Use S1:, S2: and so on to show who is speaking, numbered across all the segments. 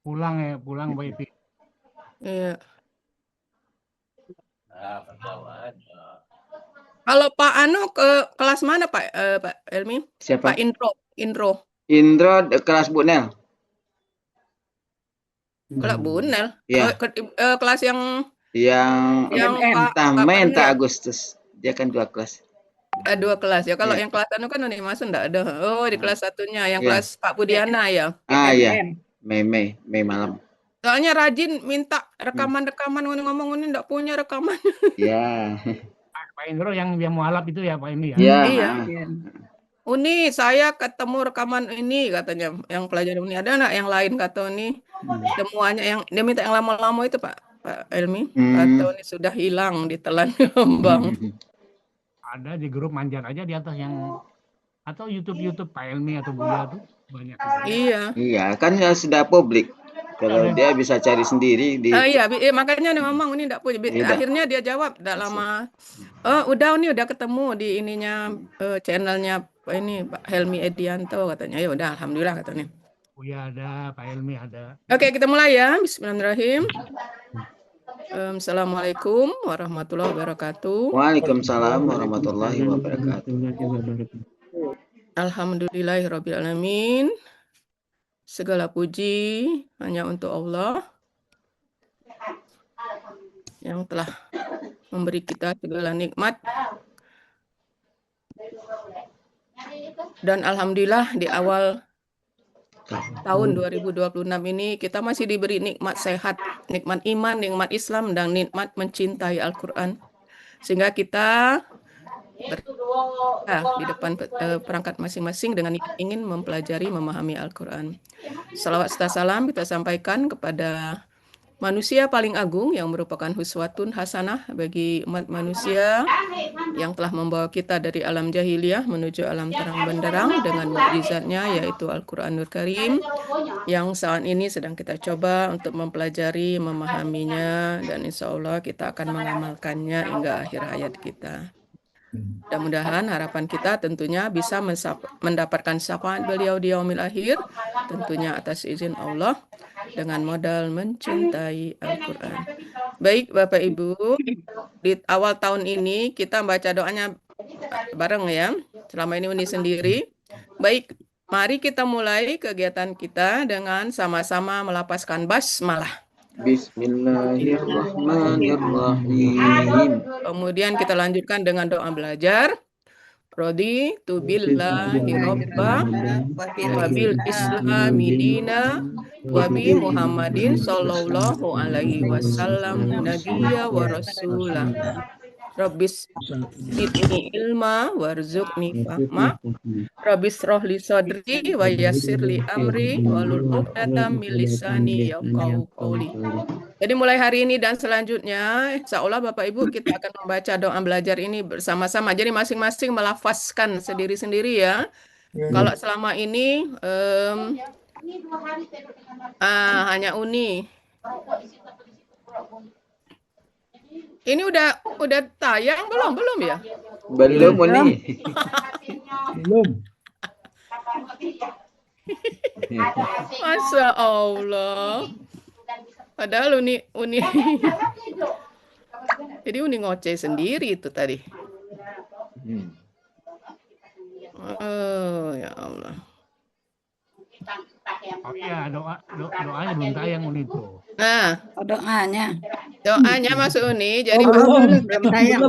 S1: pulang Mbak Iti.
S2: Iya. Kalau Pak Anu ke kelas mana Pak Elmi?
S3: Siapa?
S2: Pak Indro.
S3: Indro kelas Bu Nel.
S2: Kelas Bunel.
S3: Iya.
S2: Kelas yang
S3: Yang
S2: Pak
S3: Mei
S2: Parmi
S3: entah
S2: ya?
S3: Agustus. Dia kan 2 kelas.
S2: 2 kelas ya. Kalau
S3: Iya.
S2: yang kelas Anu kan Uni Masun enggak ada. Oh, di kelas satunya. Yang
S3: Iya.
S2: kelas Pak Budiana ya.
S3: Iya. Mei malam.
S2: Soalnya rajin minta rekaman-rekaman ngomong ini enggak punya rekaman.
S3: Ya.
S1: Pak Indro yang mualaf itu ya Pak Emi ya.
S3: Iya.
S2: Iya. Uni, saya ketemu rekaman ini katanya, yang pelajaran Uni. Ada enggak yang lain kata Uni? Semuanya yang dia minta yang lama-lama itu Pak Elmi. Kata Uni sudah hilang ditelan Bang.
S1: Ada di grup Manjat aja di atas yang atau YouTube Pak Elmi atau Buya tuh banyak.
S2: Iya.
S3: Iya, kan sudah publik. Kalau dia bisa cari sendiri di
S2: Iya, makanya dia ngomong ini enggak punya. Akhirnya dia jawab enggak lama. Oh, udah ketemu di ininya channelnya ini Pak Helmi Edianto katanya. Ya udah, alhamdulillah katanya.
S1: Buya ada, Pak Elmi ada.
S2: Oke, kita mulai ya. Bismillahirrahmanirrahim. Assalamualaikum warahmatullahi wabarakatuh.
S3: Waalaikumsalam warahmatullahi wabarakatuh.
S2: Alhamdulillahirabbil alamin. Segala puji hanya untuk Allah yang telah memberi kita segala nikmat. Dan alhamdulillah di awal tahun 2026 ini kita masih diberi nikmat sehat, nikmat iman, nikmat Islam, dan nikmat mencintai Al-Quran. Sehingga kita di depan perangkat masing-masing dengan ingin mempelajari, memahami Al-Quran. Salawat serta salam kita sampaikan kepada manusia paling agung yang merupakan huswatun hasanah bagi umat manusia yang telah membawa kita dari alam jahiliyah menuju alam terang benderang dengan mukjizatnya yaitu Al-Quranul Karim yang saat ini sedang kita coba untuk mempelajari, memahaminya, dan insya Allah kita akan mengamalkannya hingga akhir hayat kita. Mudah-mudahan harapan kita tentunya bisa mendapatkan syafaat beliau di yaumil akhir, tentunya atas izin Allah dengan modal mencintai Al-Quran. Baik Bapak Ibu, di awal tahun ini kita baca doanya bareng ya, selama ini Uni sendiri. Baik, mari kita mulai kegiatan kita dengan sama-sama melapaskan basmalah.
S3: Bismillahirrahmanirrahim.
S2: Kemudian kita lanjutkan dengan doa belajar. Raditu billahi robba wabil islami dina wabi Muhammadin sallallahu alaihi wasallam nabiyya wa rasulah. Rabbis zidni ilma warzuqni fahma. Rabbis rohli sadri wa yassirli amri walul uqdatam min lisani yafqahu qawli. Jadi mulai hari ini dan selanjutnya, insya Allah Bapak Ibu kita akan membaca doa belajar ini bersama-sama. Jadi masing-masing melafazkan sendiri-sendiri ya. Kalau selama ini hanya Uni. Ini udah tayang belum ya?
S3: Belum Uni.
S4: Belum.
S2: Masya Allah. Padahal Uni. Jadi Uni ngoceh sendiri itu tadi. Oh ya Allah.
S1: Oh iya, doanya belum tayang Uni tuh.
S2: Nah, doanya masuk Uni. Jadi
S4: belum tayang.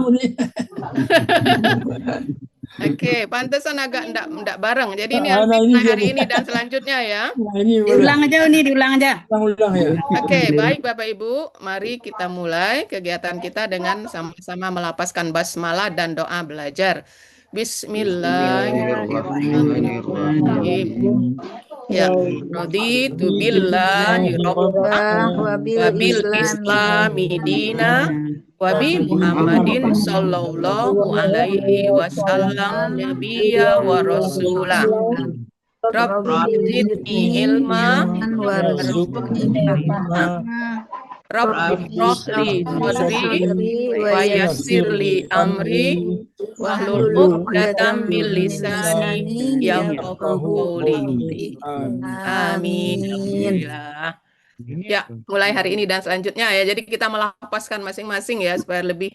S2: Oke, pantesan agak enggak bareng. Jadi ini hari ini dan selanjutnya ya.
S4: Diulang aja Uni, diulang aja. Ulang ya.
S2: Oke, baik Bapak Ibu, mari kita mulai kegiatan kita dengan sama-sama melapaskan basmalah dan doa belajar. Bismillahirrahmanirrahim. Ya, raditu billahi robba wabil islami dina wabi Muhammadin sallallahu alaihi wasallam nabiyya wa rasulah. Rabbi zidni ilma warzuqni fahma. Rabbi rohli sadri wa yassirli amri wahlul uqdatam min lisani yafqahu qawli. Amin. Alhamdulillah.
S1: Ini
S2: Ya, mulai hari ini dan selanjutnya ya. Jadi kita melapaskan masing-masing ya supaya lebih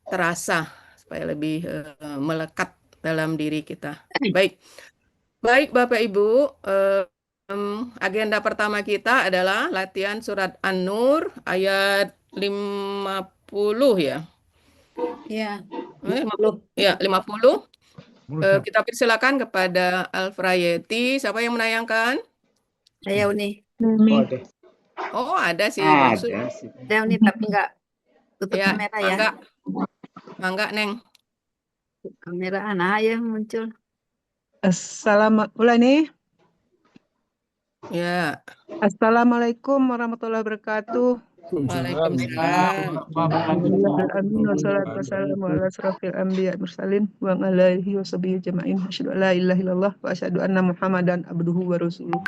S2: terasa, supaya lebih melekat dalam diri kita. Baik, baik Bapak Ibu. Agenda pertama kita adalah latihan surat An-Nur ayat 50 ya.
S4: Iya.
S2: 50. Ya, 50. Kita persilakan kepada Alfrayeti. Siapa yang menayangkan?
S4: Saya Uni.
S3: Oh, deh.
S2: Oh, ada sih, Bungsu.
S3: Ada sih.
S4: Saya Uni tapi nggak tutup
S2: Ya,
S4: kamera ya.
S2: Mangga. Mangga, Neng.
S4: Kamera anak ya muncul.
S2: Ya,
S5: Assalamualaikum warahmatullahi wabarakatuh.
S2: Waalaikumsalam.
S5: Amin wassalatu wassalamu ala asrofil anbiya mursalin wa ala alihi wa sahbihi jama'in. Asyhadu an la ilaha illallah wa asyhadu anna Muhammadan abduhu wa rasuluh.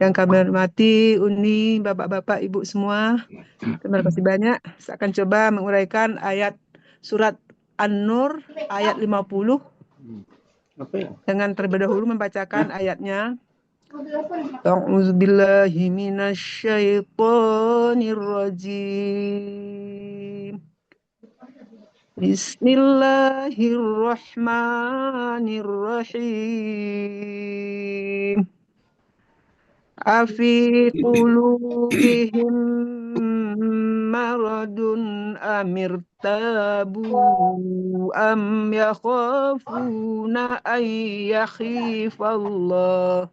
S5: Yang kami hormati Uni, Bapak-bapak, Ibu semua. Terima kasih banyak. Saya akan coba menguraikan ayat surat An-Nur ayat 50
S3: Apa ya?
S5: dengan terlebih dahulu membacakan ayatnya. A'udzubillahi minasyaitonir rajim. Bismillahirrahmanirrahim. Afi qulubihim maradun amirtabu am yakhafuna an yakhifallah.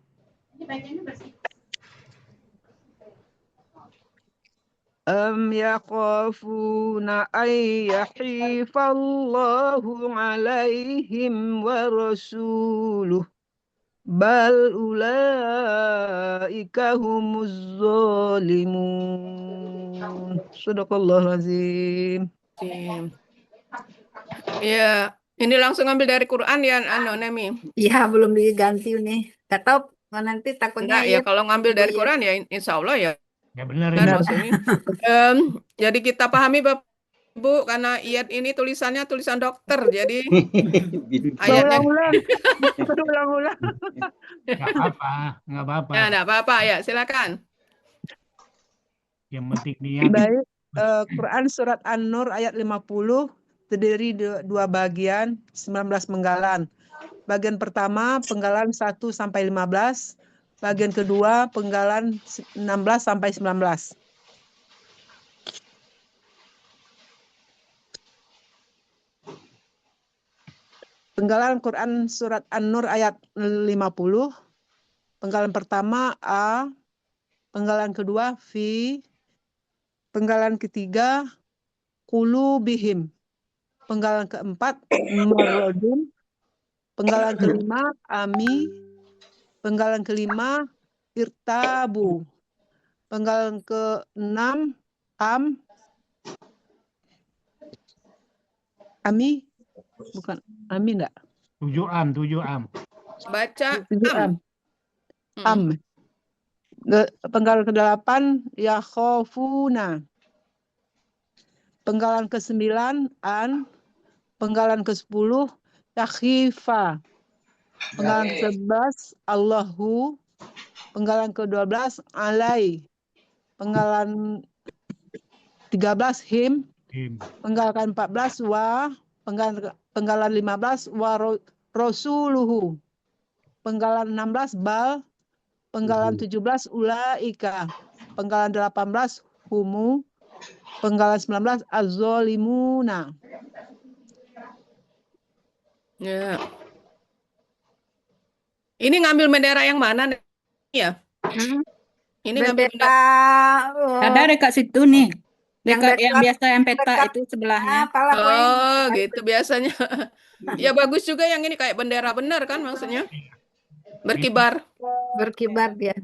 S5: Am yakhafuna an yahifallahu alaihim wa rasuluh. Bal ulaika humuz zalimun. Shadaqallahul azim.
S2: Ya, ini langsung ambil dari Quran ya, Nemi.
S4: Iya belum diganti Uni. Nggak tahu nanti takutnya
S2: Enggak ya, kalau ngambil dari
S4: Ibu,
S2: Quran ya insya Allah ya.
S1: Ya benar
S2: Benar
S1: ini.
S2: maksudnya. Jadi kita pahami Bapak Ibu, karena ayat ini tulisannya tulisan dokter, jadi ayatnya
S5: Ulang-ulang.
S1: Nggak apa-apa, nggak apa-apa.
S2: ya enggak apa-apa ya, silakan.
S1: Yang penting niat.
S5: Baik, Quran surat An-Nur ayat 50 terdiri dua bagian, 19 penggalan. Bagian pertama penggalan 1 sampai 15, bagian kedua penggalan 16 sampai 19. Penggalan Quran surat An-Nur ayat 50. Penggalan pertama A, penggalan kedua Fi, penggalan ketiga Qulubihim, penggalan keempat Maradun, penggalan kelima Ami, penggalan kelima Irtabu, penggalan keenam Am, Ami, bukan Ami enggak?
S1: 7 am.
S2: Baca
S5: Am. Am. Penggalan ke-8 Yakhafuna. Penggalan ke-9 An. Penggalan ke-10 Yakhifa. Penggalan ke-11 Allahu. Penggalan ke-12 Alai. Penggalan 13 Him. Penggalan 14 Wa. Penggalan 15 Wa Rasuluhu. Penggalan 16 Bal. Penggalan 17 Ulaika. Penggalan 18 Humu. Penggalan 19 Az-Zalimuna.
S2: ya. Ini ngambil bendera yang mana nih? Ya. Ini ngambil
S4: bendera
S6: Ada dekat situ nih.
S4: yang
S6: Dekat yang
S4: dekat-
S6: biasa yang peta
S4: dekat-
S6: itu sebelahnya.
S2: Oh, gitu biasanya. Ya bagus juga yang ini kayak bendera benar kan maksudnya? Berkibar.
S4: berkibar dia.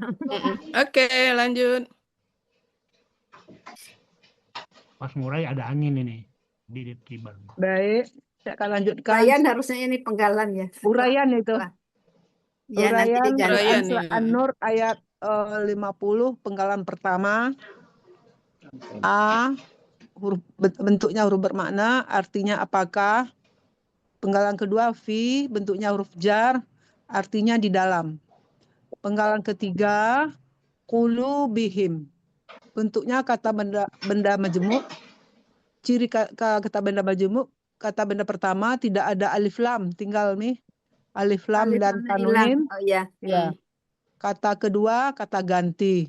S2: Oke, lanjut.
S1: Pas mulai ada angin ini di kibar.
S5: Baik, saya akan lanjutkan.
S4: Ryan harusnya ini penggalan ya.
S5: Uraian itu.
S4: Ya nanti
S5: Uraian
S4: diganti.
S2: Uraian,
S5: Quran surat
S2: ya.
S5: An-Nur ayat 50 penggalan pertama A, bentuknya huruf bermakna, artinya apakah. Penggalan kedua Fi, bentuknya huruf jar, artinya di dalam. Penggalan ketiga qulubihim. Bentuknya kata benda majemuk. Ciri kata benda majemuk, kata benda pertama tidak ada alif lam, tinggal nih alif lam
S4: Alif
S5: dan
S4: lamnya hilang.
S5: tanwin.
S4: Oh iya.
S5: Ya. Kata kedua kata ganti.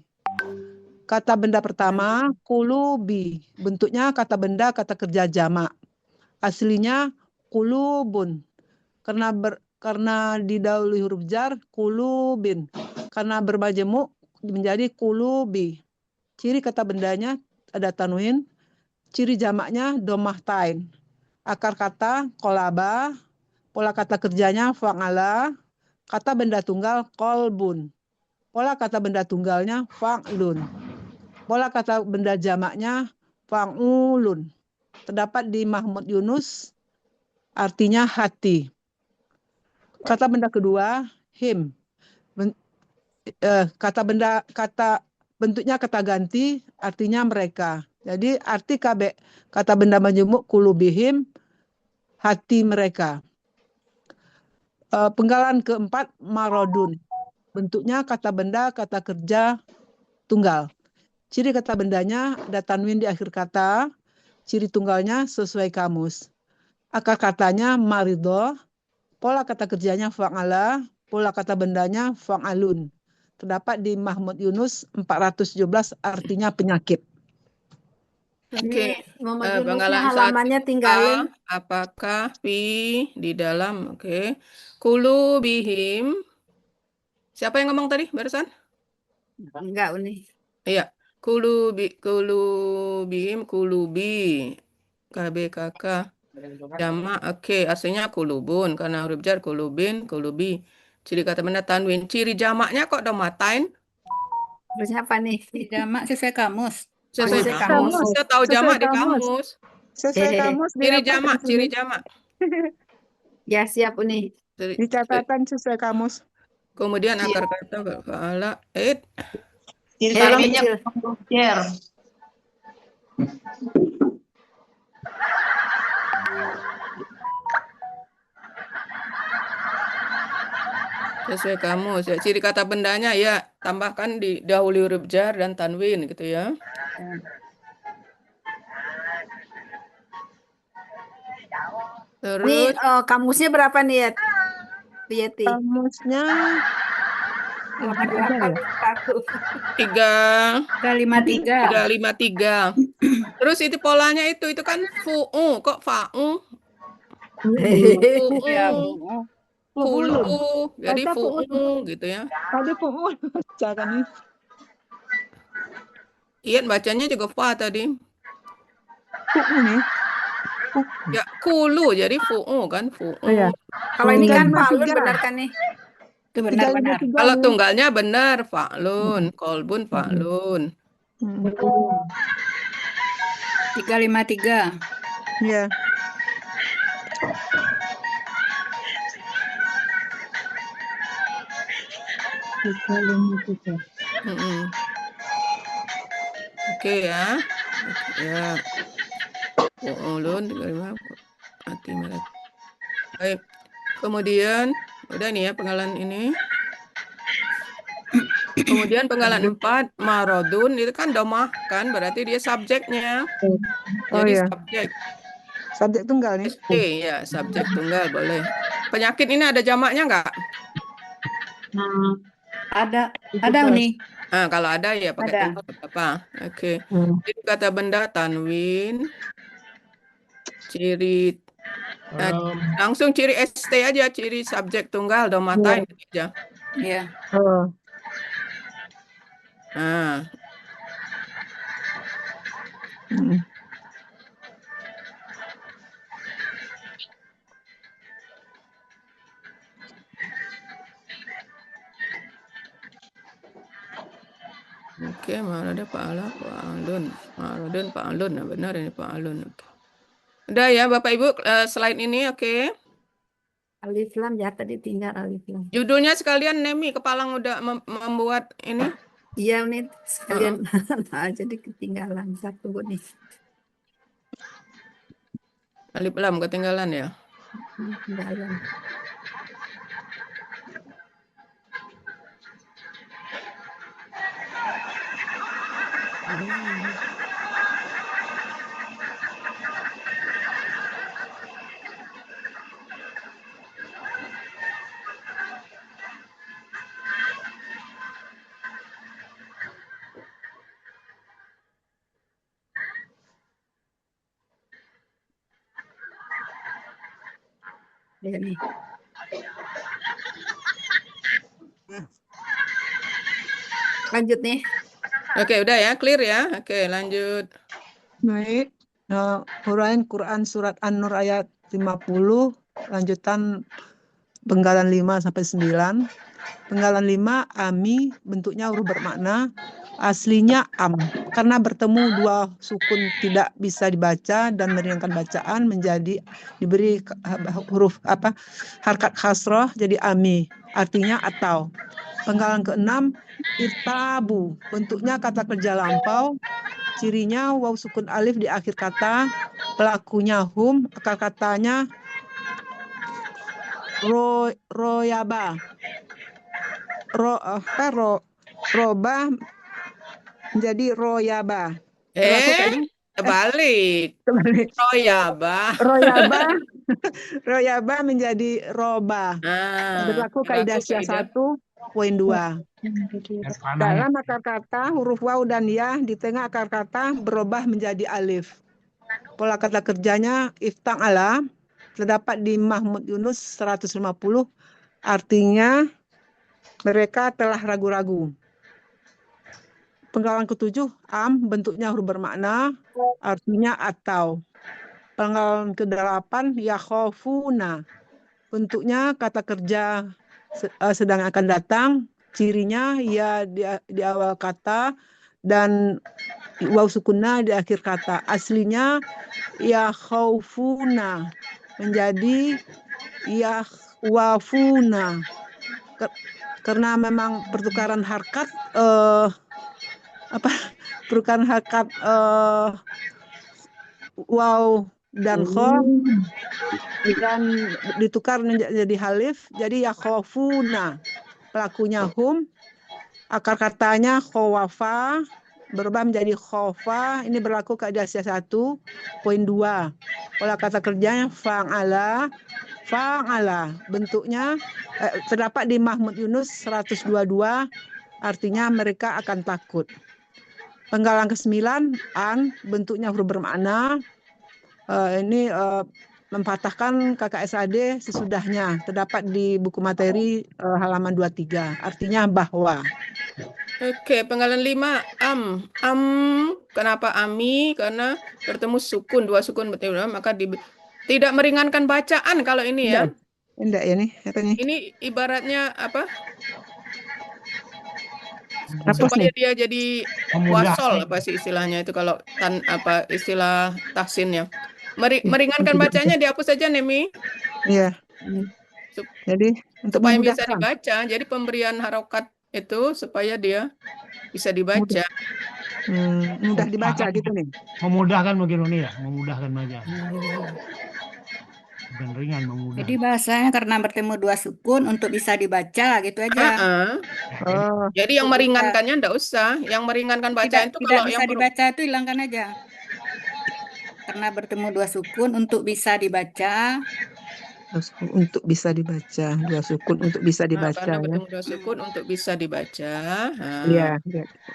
S5: Kata benda pertama qulubi. Bentuknya kata benda kata kerja jamak. Aslinya qulubun. Karena didahului huruf jar qulubin. Karena bermajemuk menjadi qulubi. Ciri kata bendanya ada tanwin. Ciri jamaknya domah tain. Akar kata kolaba. Pola kata kerjanya fa'ala. Kata benda tunggal kolbun. Pola kata benda tunggalnya fa'lun. Pola kata benda jamaknya fa'ulun. Terdapat di Mahmud Yunus, artinya hati. Kata benda kedua him. Bentuknya kata ganti, artinya mereka. Jadi arti kata benda majemuk qulubihim, hati mereka. Penggalan keempat marodun. Bentuknya kata benda kata kerja tunggal. Ciri kata bendanya ada tanwin di akhir kata. Ciri tunggalnya sesuai kamus. Akar katanya marido. Pola kata kerjanya fa'ala. Pola kata bendanya fa'alun. Terdapat di Mahmud Yunus 417, artinya penyakit.
S2: Oke.
S4: Muhammad Yunusnya
S2: Penggalan
S4: halamannya tinggalin.
S2: apakah di dalam? Oke. Qulubihim. Siapa yang ngomong tadi barusan?
S4: Enggak, Uni.
S2: Iya. Qulubihim, qulubi. KBKK. Jamak, oke. Aslinya qulubun. Karena huruf jar qulubin, qulubi. Ciri kata benda tanwin. Ciri jamaknya kok domatain?
S4: Terus apa nih?
S6: Jamak sesuai kamus.
S2: Sesuai
S4: Sesuai
S2: kamus.
S5: kamus.
S2: Kita tahu
S5: Sesuai
S2: jamak di
S5: kamus.
S2: kamus.
S5: Sesuai kamus
S2: Ciri
S5: didapat
S2: jamak,
S5: di sini.
S2: ciri jamak.
S4: Ya, siap, Uni.
S2: Ciri-
S5: Di catatan sesuai kamus.
S2: Kemudian akar kata fa'ala
S4: Tolong kecil.
S2: sesuai kamus ya. Ciri kata bendanya ya tambahkan di dahulu huruf jar dan tanwin gitu ya.
S4: Ini
S2: Terus
S4: kamusnya berapa nih ya? Yeti.
S5: Kamusnya
S4: Halaman
S5: ada
S4: berapa?
S5: ya?
S4: Satu.
S6: 353.
S2: 353. Terus itu polanya itu kan fu'u kok fa'u
S6: Ya,
S2: fu'u
S6: Bu.
S2: fulu jadi
S5: Baca
S2: fu'u gitu ya.
S5: Tadi fu'ul baca kan ini.
S2: Iya bacanya juga fa tadi.
S5: Fu'ul nih.
S2: Ya kulu jadi fu'u kan fu'u.
S5: Oh ya.
S4: Kalau ini kan
S5: 353.
S4: Falun benar kan nih?
S6: Itu benar-benar.
S5: 353
S2: Kalau
S5: nih.
S2: tunggalnya benar fa'lun, kolbun fa'lun.
S6: 353.
S5: Iya.
S2: Mm-mm. Oke ya. Ya. Ulun 35 mati mereka. Baik. Kemudian udah nih ya penggalan ini. Kemudian penggalan 4 marodun itu kan domah kan berarti dia subjeknya.
S5: Oh
S2: Jadi
S5: ya.
S2: subjek
S5: Subjek tunggal nih.
S2: ST ya, subjek tunggal boleh. Penyakit ini ada jamaknya nggak?
S6: Ada Uni.
S2: Nah, kalau ada ya pakai
S6: Ada.
S2: tunggal apa? Oke. Jadi kata benda tanwin ciri langsung ciri ST aja, ciri subjek tunggal domatain aja.
S6: Iya.
S5: Oh.
S2: Nah, oke, marada fa'ala fa'alun. Maradun fa'alun. Nah, benar ini fa'alun. Oke. Udah ya Bapak Ibu, slide ini oke.
S4: Alif lam ya tadi tinggal alif lam.
S2: Judulnya sekalian Nemi Kepalang udah membuat ini.
S4: Iya nih sekalian. Nah, jadi ketinggalan satu nih.
S2: Alif lam ketinggalan ya.
S4: Ketinggalan. Ya nih. Lanjut nih.
S2: Oke, udah ya, clear ya. Oke, lanjut.
S5: Baik. Uraian Quran Surat An-Nur ayat 50, lanjutan penggalan 5 sampai 9. Penggalan 5, ami, bentuknya huruf bermakna. Aslinya am, karena bertemu dua sukun tidak bisa dibaca dan meringankan bacaan menjadi diberi huruf harkat khasroh jadi ami, artinya atau. Penggalan ke-6, irtabu, bentuknya kata kerja lampau. Cirinya waw sukun alif di akhir kata, pelakunya hum, akar katanya royaba. Roba menjadi royaba. Berlaku kayak
S2: Balik.
S5: kebalik.
S2: Royaba.
S5: Royaba menjadi roba. Berlaku kaidah
S2: kaidah
S5: 1.2.
S1: Dan panahnya.
S5: Dalam akar kata, huruf waw dan ya di tengah akar kata berubah menjadi alif. Pola kata kerjanya ifta'ala terdapat di Mahmud Yunus 150, artinya mereka telah ragu-ragu. Penggalan ke-7, am, bentuknya huruf bermakna, artinya atau. Penggalan ke-8, yakhofuna, bentuknya kata kerja sedang akan datang, cirinya ya di awal kata dan waw sukunna di akhir kata. Aslinya yakhofuna menjadi yakhwafuna. Karena memang pertukaran harkat pertukaran harkat waw dan kho dan ditukar menjadi halif, jadi yakhofuna, pelakunya hum, akar katanya khowafa berubah menjadi khofa. Ini berlaku kaidah 1.2. Pola kata kerjanya fa'ala, bentuknya terdapat di Mahmud Yunus 122, artinya mereka akan takut. Penggalan ke-9, an, bentuknya huruf bermakna. Ini mempatahkan KKSAD sesudahnya, terdapat di buku materi halaman 23, artinya bahwa.
S2: Oke, penggalan 5, am. Am, kenapa ami? Karena bertemu sukun, dua sukun betul, maka tidak meringankan bacaan kalau ini ya.
S5: Enggak ya nih, katanya.
S2: Ini ibaratnya apa?
S5: Apa
S2: Supaya
S5: nih?
S2: dia jadi
S1: Memudahkan.
S2: wasol apa sih istilahnya itu kalau istilah tahsinnya. Meringankan bacanya dihapus saja Nemi.
S5: Iya. Jadi untuk
S2: supaya bisa
S5: memudahkan.
S2: dibaca. Jadi pemberian harokat itu supaya dia bisa dibaca.
S5: Mudah dibaca gitu nih.
S1: Memudahkan mungkin ini ya, memudahkan baca. Bukan ringan, memudahkan.
S6: Jadi bahasanya karena bertemu dua sukun untuk bisa dibaca gitu aja.
S5: Oh,
S2: Jadi yang meringankannya enggak usah. Yang meringankan bacaan itu
S6: Tidak
S2: kalau
S6: bisa
S2: yang
S6: dibaca itu hilangkan aja. Karena bertemu dua sukun untuk bisa dibaca.
S5: untuk bisa dibaca, dua sukun untuk bisa dibaca.
S2: karena
S5: Ya.
S2: bertemu dua sukun untuk bisa dibaca.
S5: Iya,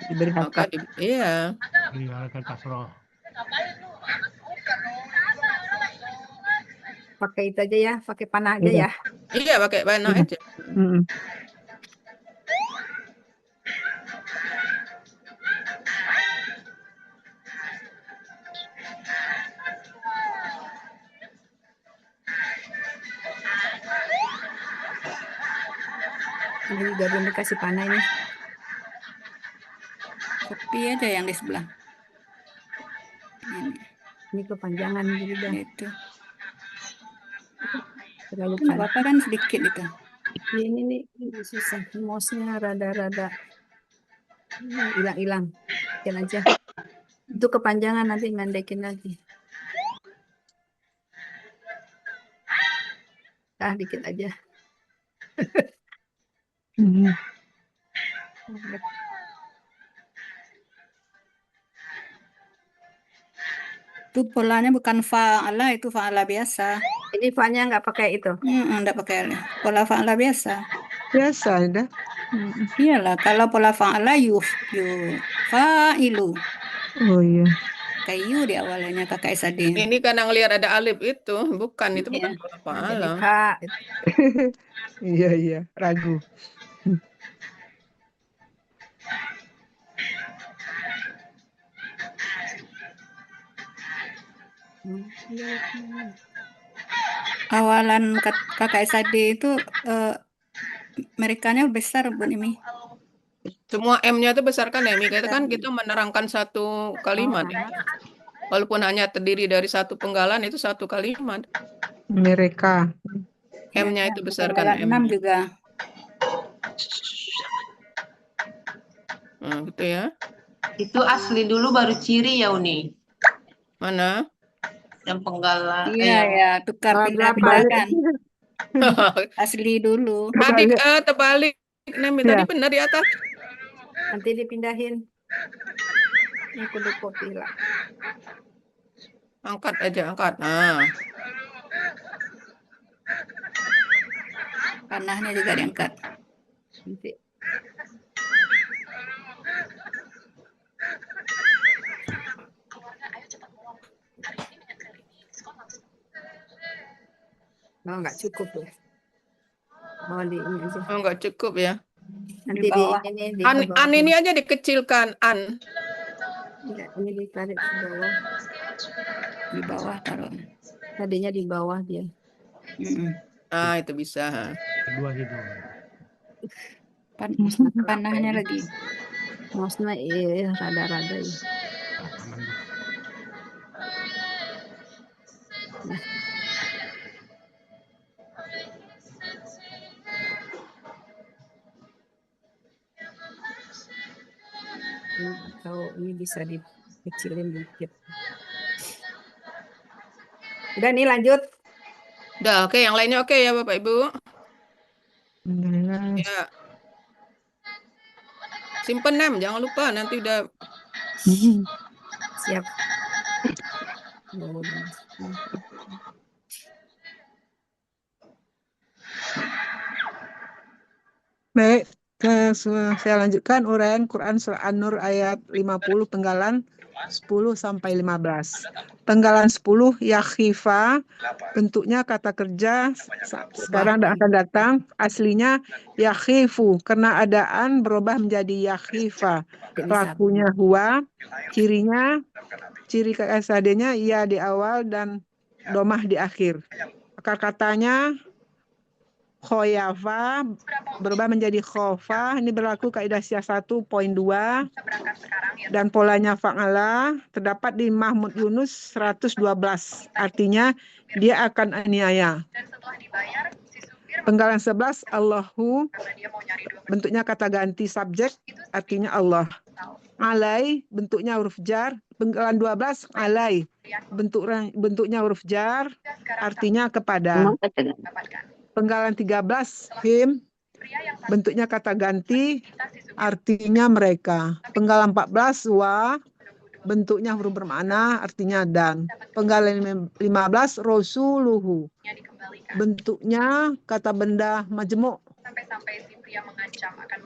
S5: diberi
S2: Maka
S5: harkat.
S2: iya.
S1: Diberikan kasroh.
S4: Pakai itu aja ya, pakai panah aja
S5: Iya.
S4: ya.
S2: Iya, pakai panah aja.
S4: Ini juga belum dikasih panah ini.
S6: Kopi aja yang di sebelah.
S4: Ini kepanjangan juga.
S6: Itu.
S4: Terlalu
S6: Nggak apa-apa kan sedikit itu.
S4: Ini nih susah. Mouse-nya rada-rada hilang-hilang. Bikin aja. Itu kepanjangan nanti ngandekin lagi. Dikit aja.
S6: Itu polanya bukan fa'ala, itu fa'ala biasa.
S4: Ini fa-nya nggak pakai itu.
S6: Enggak pakai pola fa'ala biasa.
S5: Biasa dah.
S6: Iyalah, kalau pola fa'ala fa'ilu.
S5: Oh iya.
S6: Kayu di awalnya kakak Sadin.
S2: Ini kan yang lihat ada alif itu, bukan
S6: Iya.
S2: bukan pola
S4: Nah, jadi
S2: fa'ala.
S4: fa.
S5: Iya, ragu.
S6: Awalan kakak Sadi itu merekanya besar Bu Nimi.
S2: Semua M-nya itu besarkan ya, Mika. Itu kan kita menerangkan satu kalimat. Ya. Walaupun hanya terdiri dari satu penggalan, itu satu kalimat.
S5: Mereka.
S2: M-nya itu besarkan.
S6: Penggalan 6 juga.
S2: Nah, gitu ya.
S7: Itu asli dulu baru ciri ya, Uni?
S2: Mana?
S7: Yang penggalan.
S6: Iya ya, tukar pindah-pindahan. Asli dulu.
S2: Tadi terbalik. Nemi tadi benar di atas.
S4: Nanti dipindahin. Ini kudu kopi lah.
S2: Angkat aja, angkat. Nah.
S6: Panahnya juga diangkat.
S4: Nanti. Oh, nggak cukup ya. Oh, di ini aja.
S2: Oh, nggak cukup ya.
S4: Nanti
S6: Di bawah.
S4: ini di
S2: An ini aja dikecilkan. An.
S4: Enggak, ini ditarik ke bawah.
S6: Di bawah taruh.
S4: Tadinya di bawah dia.
S2: Ah, itu bisa.
S1: Kedua gitu.
S6: Panahnya lagi.
S4: Maksudnya rada-rada ya. Atau ini bisa dikecilin dikit. Udah nih lanjut.
S2: Udah, oke. Yang lainnya oke ya Bapak Ibu. Ya. Simpen Nem, jangan lupa nanti udah.
S4: Siap.
S5: Baik, saya lanjutkan uraian Quran Surah An-Nur ayat 50 penggalan 10 sampai 15. Penggalan 10 yakhifa, bentuknya kata kerja sekarang dan akan datang, aslinya yakhifu, karena adaan berubah menjadi yakhifa. Pelakunya huwa, ciri kesadenya ya di awal dan domah di akhir. Akar katanya khoyafa berubah menjadi khofa. Ini berlaku kaidah Syiah 1.2 dan polanya fa'ala terdapat di Mahmud Yunus 112. Artinya dia akan aniaya. Penggalan 11 Allahu, bentuknya kata ganti subjek, artinya Allah. Alai, bentuknya huruf jar. Penggalan 12 alai, bentuknya huruf jar, artinya kepada. Penggalan 13 him, bentuknya kata ganti, artinya mereka. Penggalan 14 wa, bentuknya huruf bermakna, artinya dan. Penggalan 15 rasuluhu, bentuknya kata benda majemuk.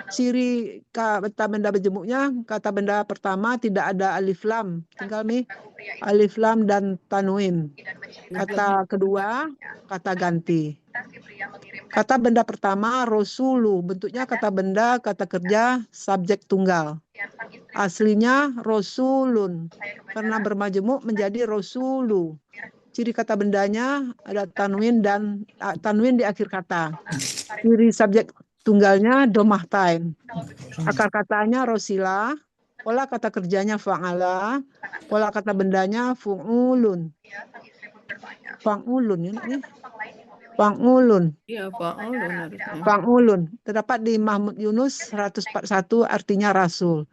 S5: Ciri kata benda majemuknya, kata benda pertama tidak ada alif lam, tinggal nih alif lam dan tanwin. Kata kedua kata ganti. Kata benda pertama rasulu, bentuknya kata benda kata kerja subjek tunggal. Aslinya rasulun, karena bermajemuk menjadi rasulu. Ciri kata bendanya ada tanwin dan tanwin di akhir kata. Ciri subjek tunggalnya domah tain. Akar katanya rosila, pola kata kerjanya fa'ala, pola kata bendanya fu'ulun. Fa'ulun ini. Fa'ulun.
S2: Iya, fa'ulun harusnya.
S5: Fa'ulun. Terdapat di Mahmud Yunus 141 artinya rasul.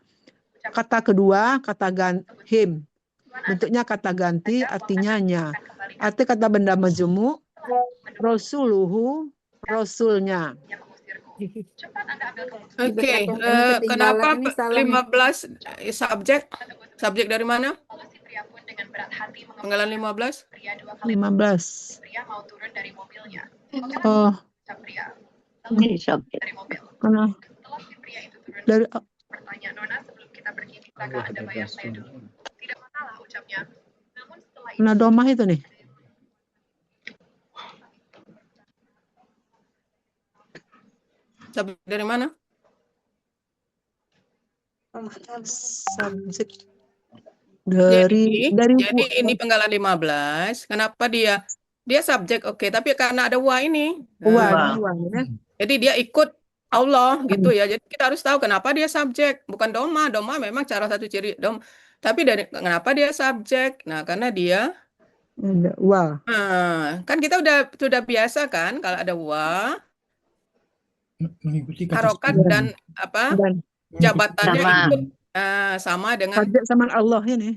S5: Kata kedua kata him. Bentuknya kata ganti artinya nya. Arti kata benda majemuk rasuluhu, rasulnya.
S2: Oke, kenapa 15 subjek? Subjek dari mana? Penggalan 15.
S5: 15. Oh,
S8: Ini subjek.
S5: karena dari nah domah itu nih.
S2: Dari mana?
S5: Subjek
S2: Jadi
S5: dari
S2: ini penggalan 15. Kenapa dia subjek, oke, tapi karena ada wa ini. Nah,
S5: ya.
S2: jadi dia ikut Allah gitu ya. Jadi kita harus tahu kenapa dia subjek, bukan doma. Doma memang cara satu ciri tapi kenapa dia subjek? Nah, karena dia
S5: Wa.
S2: kan kita sudah biasa kan kalau ada wa,
S9: mengikuti kata
S2: harokat
S9: sekian.
S2: dan apa
S5: Dan
S2: jabatannya
S8: Sama.
S2: ikut sama dengan
S5: subjek sama Allah ini.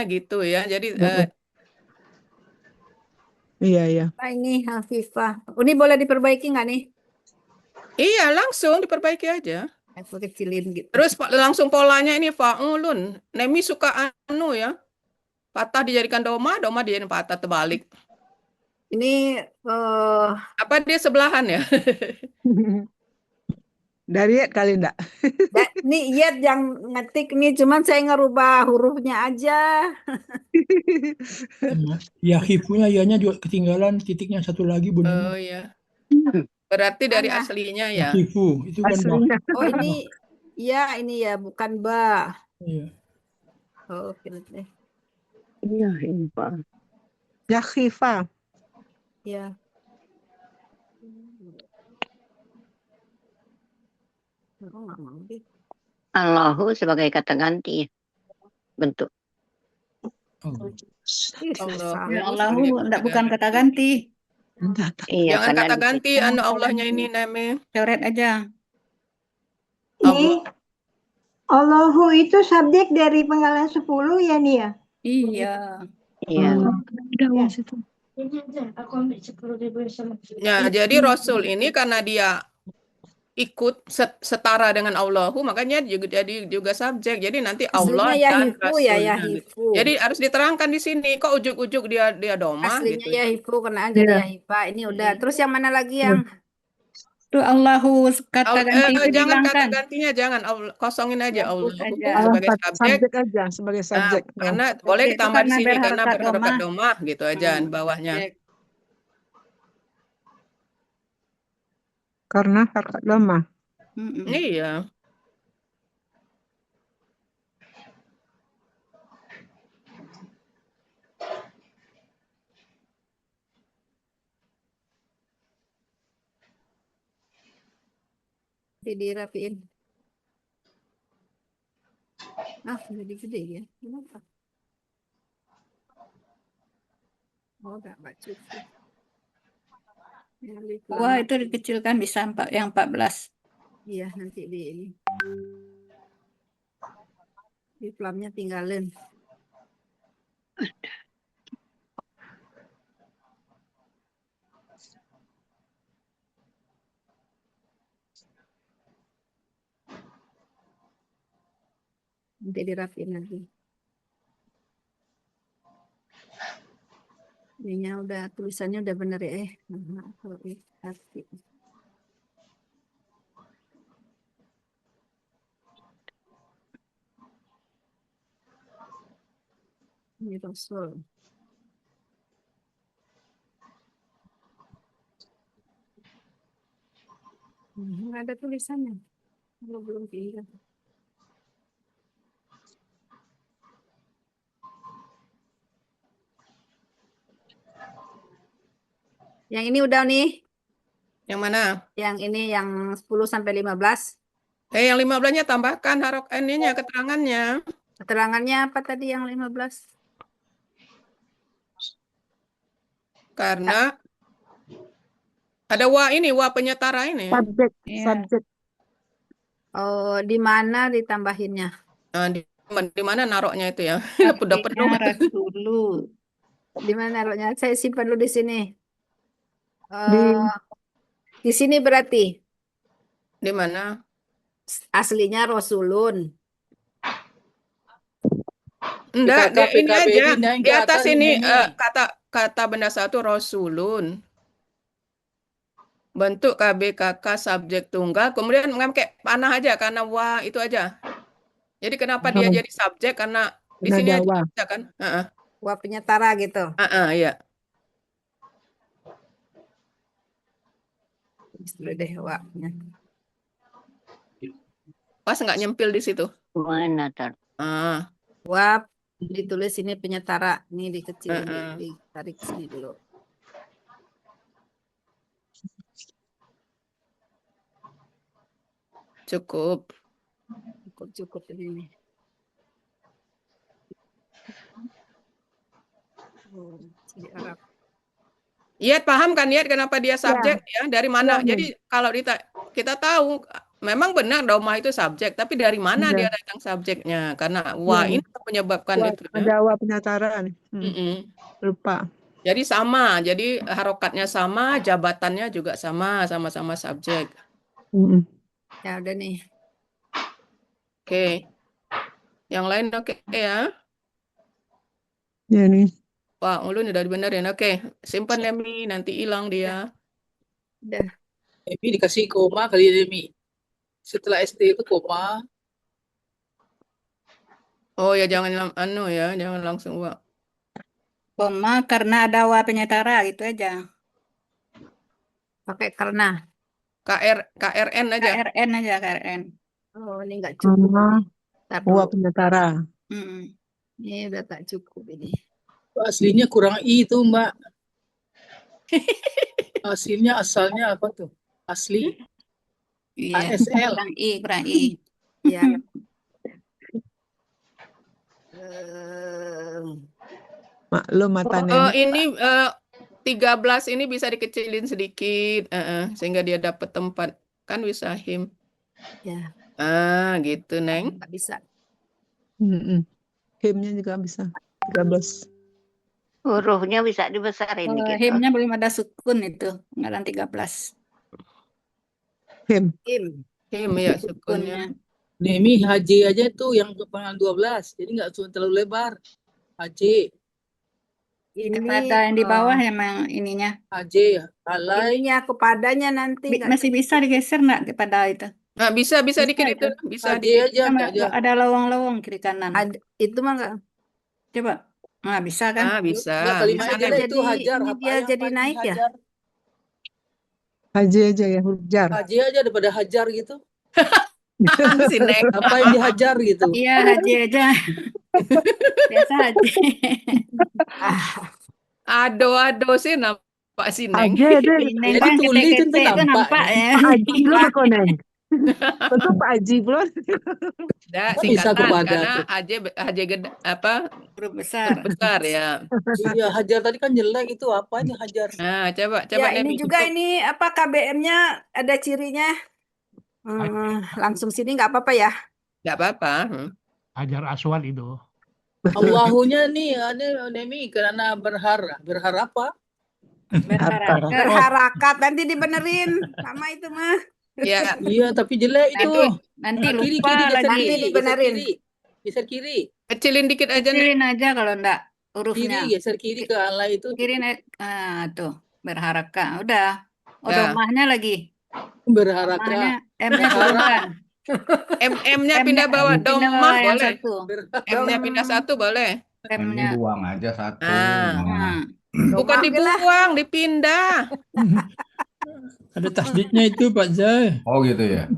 S2: gitu ya. Jadi
S5: Iya.
S4: Nah, ini Hafifah. Ini boleh diperbaiki nggak nih?
S2: iya langsung diperbaiki aja.
S4: Aku kecilin gitu.
S2: Terus langsung polanya ini fa'ulun. Nemi suka ya. Patah dijadikan doma dijadikan patah terbalik.
S4: Ini
S2: Apa dia sebelahan ya?
S5: Dari kali enggak?
S4: nih Iyet yang ngetik nih, cuman saya ngerubah hurufnya aja.
S9: Ya hifunya ianya juga ketinggalan titiknya satu lagi Bu Neni.
S2: Oh iya. Berarti dari
S4: Mana?
S2: aslinya ya.
S9: Hifu itu kan
S5: Aslinya.
S4: Oh ini, ya ini ya bukan ba.
S9: Iya.
S4: Oh deh.
S8: Iya, ini Pak.
S5: Ya khifa.
S4: Ya. Oh, nggak mau deh.
S8: Allahu sebagai kata ganti bentuk.
S9: Oh.
S2: Allah.
S6: Ya Allahu enggak bukan kata ganti.
S8: Iya,
S2: Jangan kata
S8: karena
S2: ganti Allahnya ini namanya.
S6: Coret aja.
S2: Allah.
S10: Allahu itu subjek dari penggalan 10 ya nih ya?
S6: Iya.
S8: iya.
S2: Ya, jadi Rasul ini karena dia ikut setara dengan Allahu, makanya juga subjek. Jadi nanti Allah
S4: Aslinya
S2: dan
S4: Yahifu ya,
S2: Rasulnya.
S4: Yahifu.
S2: Jadi harus diterangkan di sini. Kok ujuk-ujuk dia domah
S4: Aslinya
S2: gitu.
S4: Yahifu kena jadi Yahifa. Ini udah. Terus yang mana lagi yang
S6: Itu Allahu kata ganti itu
S2: jangan kata
S6: dihilangkan.
S2: gantinya, jangan kosongin aja Allah
S6: aja.
S2: sebagai subjek.
S5: Subjek aja sebagai subjek.
S2: Karena boleh
S6: Itu
S2: ditambah di
S6: karena
S2: sini karena
S6: berharokat
S2: berharokat
S6: domah.
S2: domah gitu aja di bawahnya.
S5: Karena harkat lemah.
S2: Iya.
S4: dirapiin? Jadi gede ya. Kenapa? Oh, enggak baca.
S6: Wah, itu dikecilkan bisa yang 14.
S4: Iya, nanti di ini. Di plamnya tinggalin. Nanti dirapiin lagi. Ininya udah, tulisannya udah bener ya. Kalau hati. Ini Rasul. Nggak ada tulisannya. Kalau belum pindah. Yang ini udah nih.
S2: Yang mana?
S4: Yang ini yang 10 sampai 15.
S2: Yang 15-nya tambahkan harok N-nya keterangannya.
S4: Keterangannya apa tadi yang 15?
S2: Karena ada wa ini, wa penyetara ini.
S5: Subjek,
S6: Iya.
S5: subjek.
S4: Oh, di mana ditambahinnya?
S2: Nah, di mana naroknya itu ya? Udah penuh.
S6: Artinya Rasulu.
S4: Di mana naruhnya? Saya simpan dulu di sini.
S5: Di-
S4: Di sini berarti
S2: Di mana?
S4: aslinya Rasulun.
S2: Enggak,
S9: PKK,
S2: ini
S9: PKB
S2: aja.
S9: pindahin
S2: Di
S9: ke
S2: atas
S9: atas
S2: ini
S9: ini.
S2: kata benda satu rasulun. Bentuk KBKK subjek tunggal, kemudian pakai panah aja karena wa itu aja. Jadi kenapa dia jadi subjek? Karena di
S5: Karena
S2: sini
S5: ada
S2: aja
S5: wa.
S2: bisa kan? Heeh.
S4: Wa penyetara gitu.
S2: Iya.
S4: Dulu deh wa-nya.
S2: Pas nggak nyempil di situ.
S8: Mana tar?
S4: Wa ditulis ini penyetara. Ini dikecilin, ditarik sini dulu.
S2: Cukup.
S4: Cukup ini. Di Arab.
S2: Iya, paham kan ya kenapa dia subjek ya? Dari mana? Jadi kalau kita tahu memang benar domah itu subjek, tapi dari mana dia datang subjeknya? Karena wa ini menyebabkan itu.
S5: Ada wa penyetaraan. Lupa.
S2: Jadi sama, jadi harokatnya sama, jabatannya juga sama-sama subjek.
S4: Ya udah nih.
S2: Oke. Yang lain oke ya?
S5: Ya nih.
S2: Wah, ulun udah dibenerin. Oke, simpan Demi, nanti hilang dia.
S4: Udah.
S9: Demi dikasih koma kali Demi. Setelah SD itu koma.
S2: Oh ya, jangan jangan langsung wa.
S6: Koma karena ada wa penyetara gitu aja.
S4: Pakai karena.
S2: KRN aja.
S6: KRN aja, KRN.
S4: Oh, ini enggak cukup.
S5: Wa penyetara.
S4: Ini udah tak cukup ini.
S9: Aslinya kurang I itu Mbak. Asalnya apa tuh? Asli.
S6: Iya.
S9: ASL.
S6: Kurang I.
S4: Iya.
S5: Maklum mata nenek.
S2: Ini 13 ini bisa dikecilin sedikit, sehingga dia dapat tempat. Kan bisa him.
S4: Ya.
S2: Gitu, Neng.
S4: Nggak bisa.
S5: Himnya juga bisa. 13.
S8: Hurufnya bisa dibesarin dikit.
S6: Himnya belum ada sukun itu, penggalan 13.
S5: Him
S2: ya sukunnya.
S9: Nemi HJ aja tuh yang panggilan 12. Jadi nggak terlalu lebar. HJ.
S4: Ini
S6: Kata yang di bawah emang ininya.
S9: HJ ya. Alay.
S4: Ininya kepadanya nanti.
S6: Masih bisa digeser nggak kepada itu?
S2: Nah, bisa dikit itu. Bisa
S9: HJ
S2: dikit.
S9: aja.
S6: Ada lowong-lowong kiri kanan.
S4: Itu mah nggak.
S6: Coba. Nah, bisa kan?
S2: Bisa.
S9: Nggak, kalimat
S2: Bisa,
S9: aja itu hajar.
S4: Ini dia jadi naik ya?
S5: Haji aja ya, huruf jar.
S9: Haji aja daripada hajar gitu.
S2: Si Neng.
S9: Apa yang dihajar gitu?
S6: Iya, haji aja. Biasa haji.
S2: Ado sih nampak si Neng.
S5: Haji deh.
S6: Neng
S9: Jadi
S6: kan
S9: tuli itu
S6: ketek-ketek itu nampak ya.
S5: Pak Haji belum kok Neng. Betul Pak Haji belum.
S2: Nah,
S9: Kok bisa
S2: singkatan
S9: kepada
S2: karena
S9: tuh?
S2: Haji gede apa?
S6: Huruf besar.
S2: Besar ya.
S9: Iya, hajar tadi kan jelek itu apa ini hajar?
S2: Nah, coba
S4: Ya,
S2: Nemi.
S4: ini juga ini apa KBM-nya ada cirinya. Langsung sini nggak apa-apa ya?
S2: Nggak apa-apa.
S1: Hajar aswad itu.
S9: Allahunya nih, ada Nemi karena berharap apa?
S4: Berharakat nanti dibenerin sama itu mah.
S2: Ya.
S9: Iya, tapi jelek itu.
S6: Nanti
S9: Kiri,
S6: lupa
S9: geser
S6: lagi.
S9: kiri,
S4: dibenerin.
S9: Geser kiri.
S2: Kecilin dikit aja nih.
S6: Kecilin aja kalau enggak hurufnya.
S9: Kiri, geser kiri ke alay itu.
S6: Kiri naik. Tuh, berharaka. Udah.
S2: Dah.
S6: Domahnya lagi.
S9: Berharap.
S6: M-nya turunkan.
S2: M-nya pindah bawah. Domah
S6: yang
S2: boleh.
S6: satu.
S2: M-nya pindah satu boleh.
S6: M-nya.
S11: Buang aja satu.
S2: Bukan dibuang, dipindah.
S9: Ada tasdidnya itu Pak Zai.
S11: Oh gitu ya.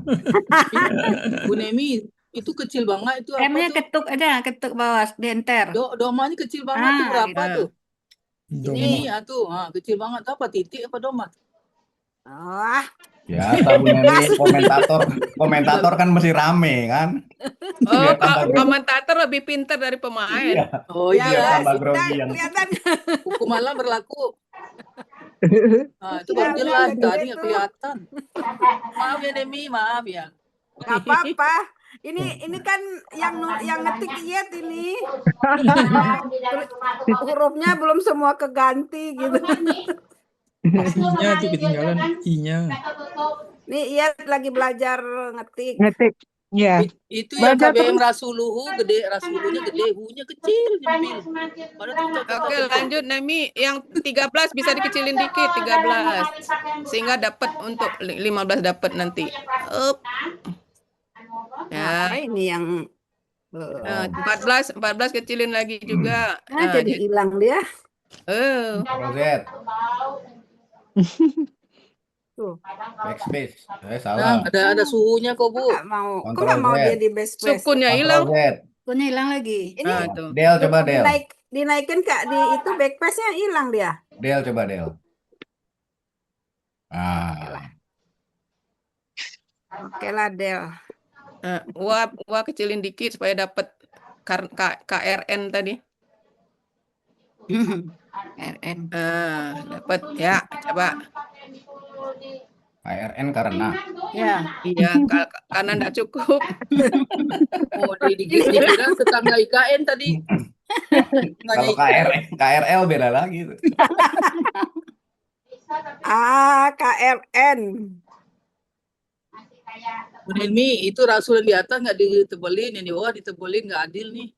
S9: Bu Nemi, itu kecil banget itu apa
S6: M-nya
S9: tuh?
S6: ketuk aja, ketuk bawah, di enter.
S9: Domanya kecil banget tuh berapa
S2: gitu.
S9: tuh? Ini ya tuh, kecil banget apa titik apa doma?
S11: Ya, tahu Nemi komentator kan mesti rame kan.
S2: Oh, komentator lebih pintar dari pemain.
S9: Oh
S11: iya, tambah grogi yang.
S4: Kelihatan.
S9: Hukum malam berlaku. Itu baru jelas, tadi nggak kelihatan. Maaf ya Nemi, maaf ya.
S4: Gak apa-apa. Ini kan yang ngetik Iyet ini. Hurufnya belum semua keganti gitu.
S9: I-nya tuh ketinggalan I-nya.
S4: Nih Iyet lagi belajar ngetik.
S5: Ngetik. Ya,
S9: Itu yang
S5: baca
S9: KBM
S5: terus.
S9: rasuluhu gede, rasulunya gede, hu-nya kecil, nyempil. Padahal tuh
S2: Oke,
S9: cocok-cocok.
S2: lanjut Nemi. Yang 13 bisa dikecilin dikit, 13. Sehingga dapat untuk 15 dapat nanti. Up.
S4: Apa
S2: Ya.
S4: ini yang
S2: Nah, 14 kecilin lagi juga. Nah,
S4: jadi hilang dia.
S11: Ctrl Z.
S4: Tuh.
S11: Backspace.
S9: Nah,
S11: Salah.
S9: ada suhunya kok, Bu.
S4: Nggak mau. Kok
S11: Ctrl
S4: nggak mau
S11: Z.
S4: dia di backspace?
S2: Sukunnya hilang.
S11: Ctrl Z.
S6: Sukunnya hilang lagi.
S4: Ini
S2: Nah, tuh.
S11: Del coba Del.
S4: dinaikin Kak di itu backspace-nya hilang dia.
S11: Del coba Del. Ah.
S4: Oke lah Del.
S2: Nah, wah kecilin dikit supaya dapat KRN tadi.
S6: RN.
S2: Dapat ya, coba.
S11: KRN karena.
S6: Ya.
S2: Iya, karena enggak cukup.
S9: Oh, dikira tetangga IKN tadi.
S11: Kalau KRL beda lagi.
S4: KRN.
S9: Mi, itu rasul yang di atas nggak ditebelin, yang di bawah ditebelin, nggak adil nih.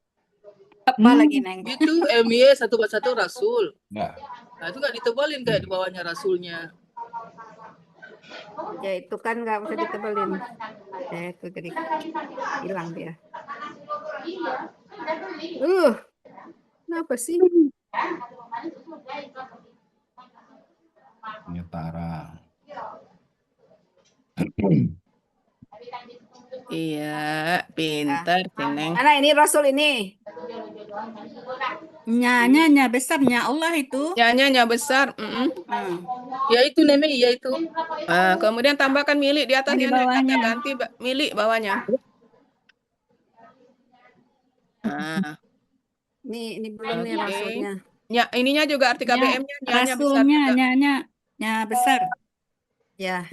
S6: Apa lagi, Neng?
S9: Itu MY 1/1 rasul.
S11: Nah.
S9: Nah, itu nggak ditebelin kayak di bawahnya rasulnya.
S4: Ya itu kan nggak usah ditebelin. Ya itu jadi hilang dia. Kenapa sih?
S11: Nyetara.
S2: Iya, pintar Neng.
S4: Mana ini rasul ini?
S6: Nya besarnya Allah itu.
S2: Nya besar.
S9: Ya itu Nemi, ya itu.
S2: Kemudian tambahkan milik di atasnya.
S6: Di bawahnya.
S2: Ganti milik bawahnya.
S4: Ini belum nih rasulnya.
S2: Ya, ininya juga arti KBM-nya.
S6: Rasulnya, nya besar.
S4: Ya.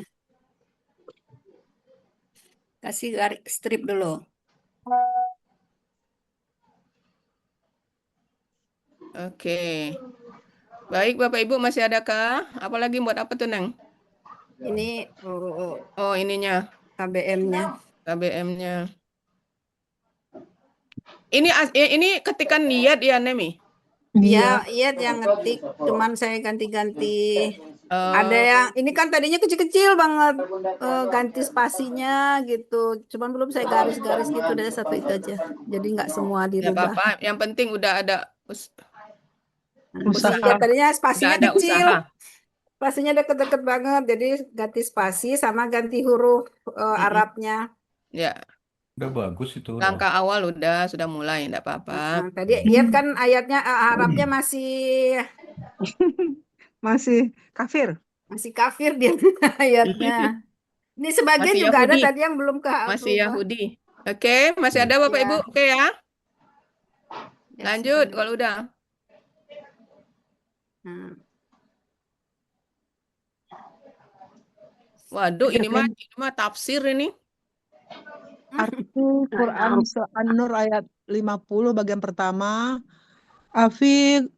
S6: Kasih garis strip dulu.
S2: Oke. Baik, Bapak Ibu masih adakah? Apalagi buat apa tuh, Neng?
S4: Ini
S2: ininya.
S4: KBM-nya.
S2: KBM-nya. Ini ketikan niat ya, Nemi?
S4: Iya, yang ngetik. Cuman saya ganti-ganti. Ada yang ini kan tadinya kecil-kecil banget, ganti spasinya gitu. Cuman belum saya garis-garis gitu, dari satu itu aja. Jadi nggak semua dirubah.
S2: Nggak apa-apa, yang penting udah ada
S4: usaha. Tadinya spasinya
S2: ada
S4: kecil,
S2: usaha.
S4: spasinya deket-deket banget. Jadi ganti spasi sama ganti huruf Arabnya.
S2: Ya.
S11: Udah bagus itu.
S2: Langkah awal sudah mulai, enggak apa-apa.
S4: Nah, tadi lihat kan ayatnya Arabnya masih
S5: kafir.
S4: Masih kafir dia ayatnya. Ini sebagian
S2: Masih
S4: juga
S2: Yahudi.
S4: ada tadi yang belum
S2: Masih Yahudi. Oke, masih ada Bapak Ibu? Oke ya. Lanjut kalau udah. Waduh, ini mah tafsir ini.
S5: Arti Quran An-Nur ayat 50 bagian pertama.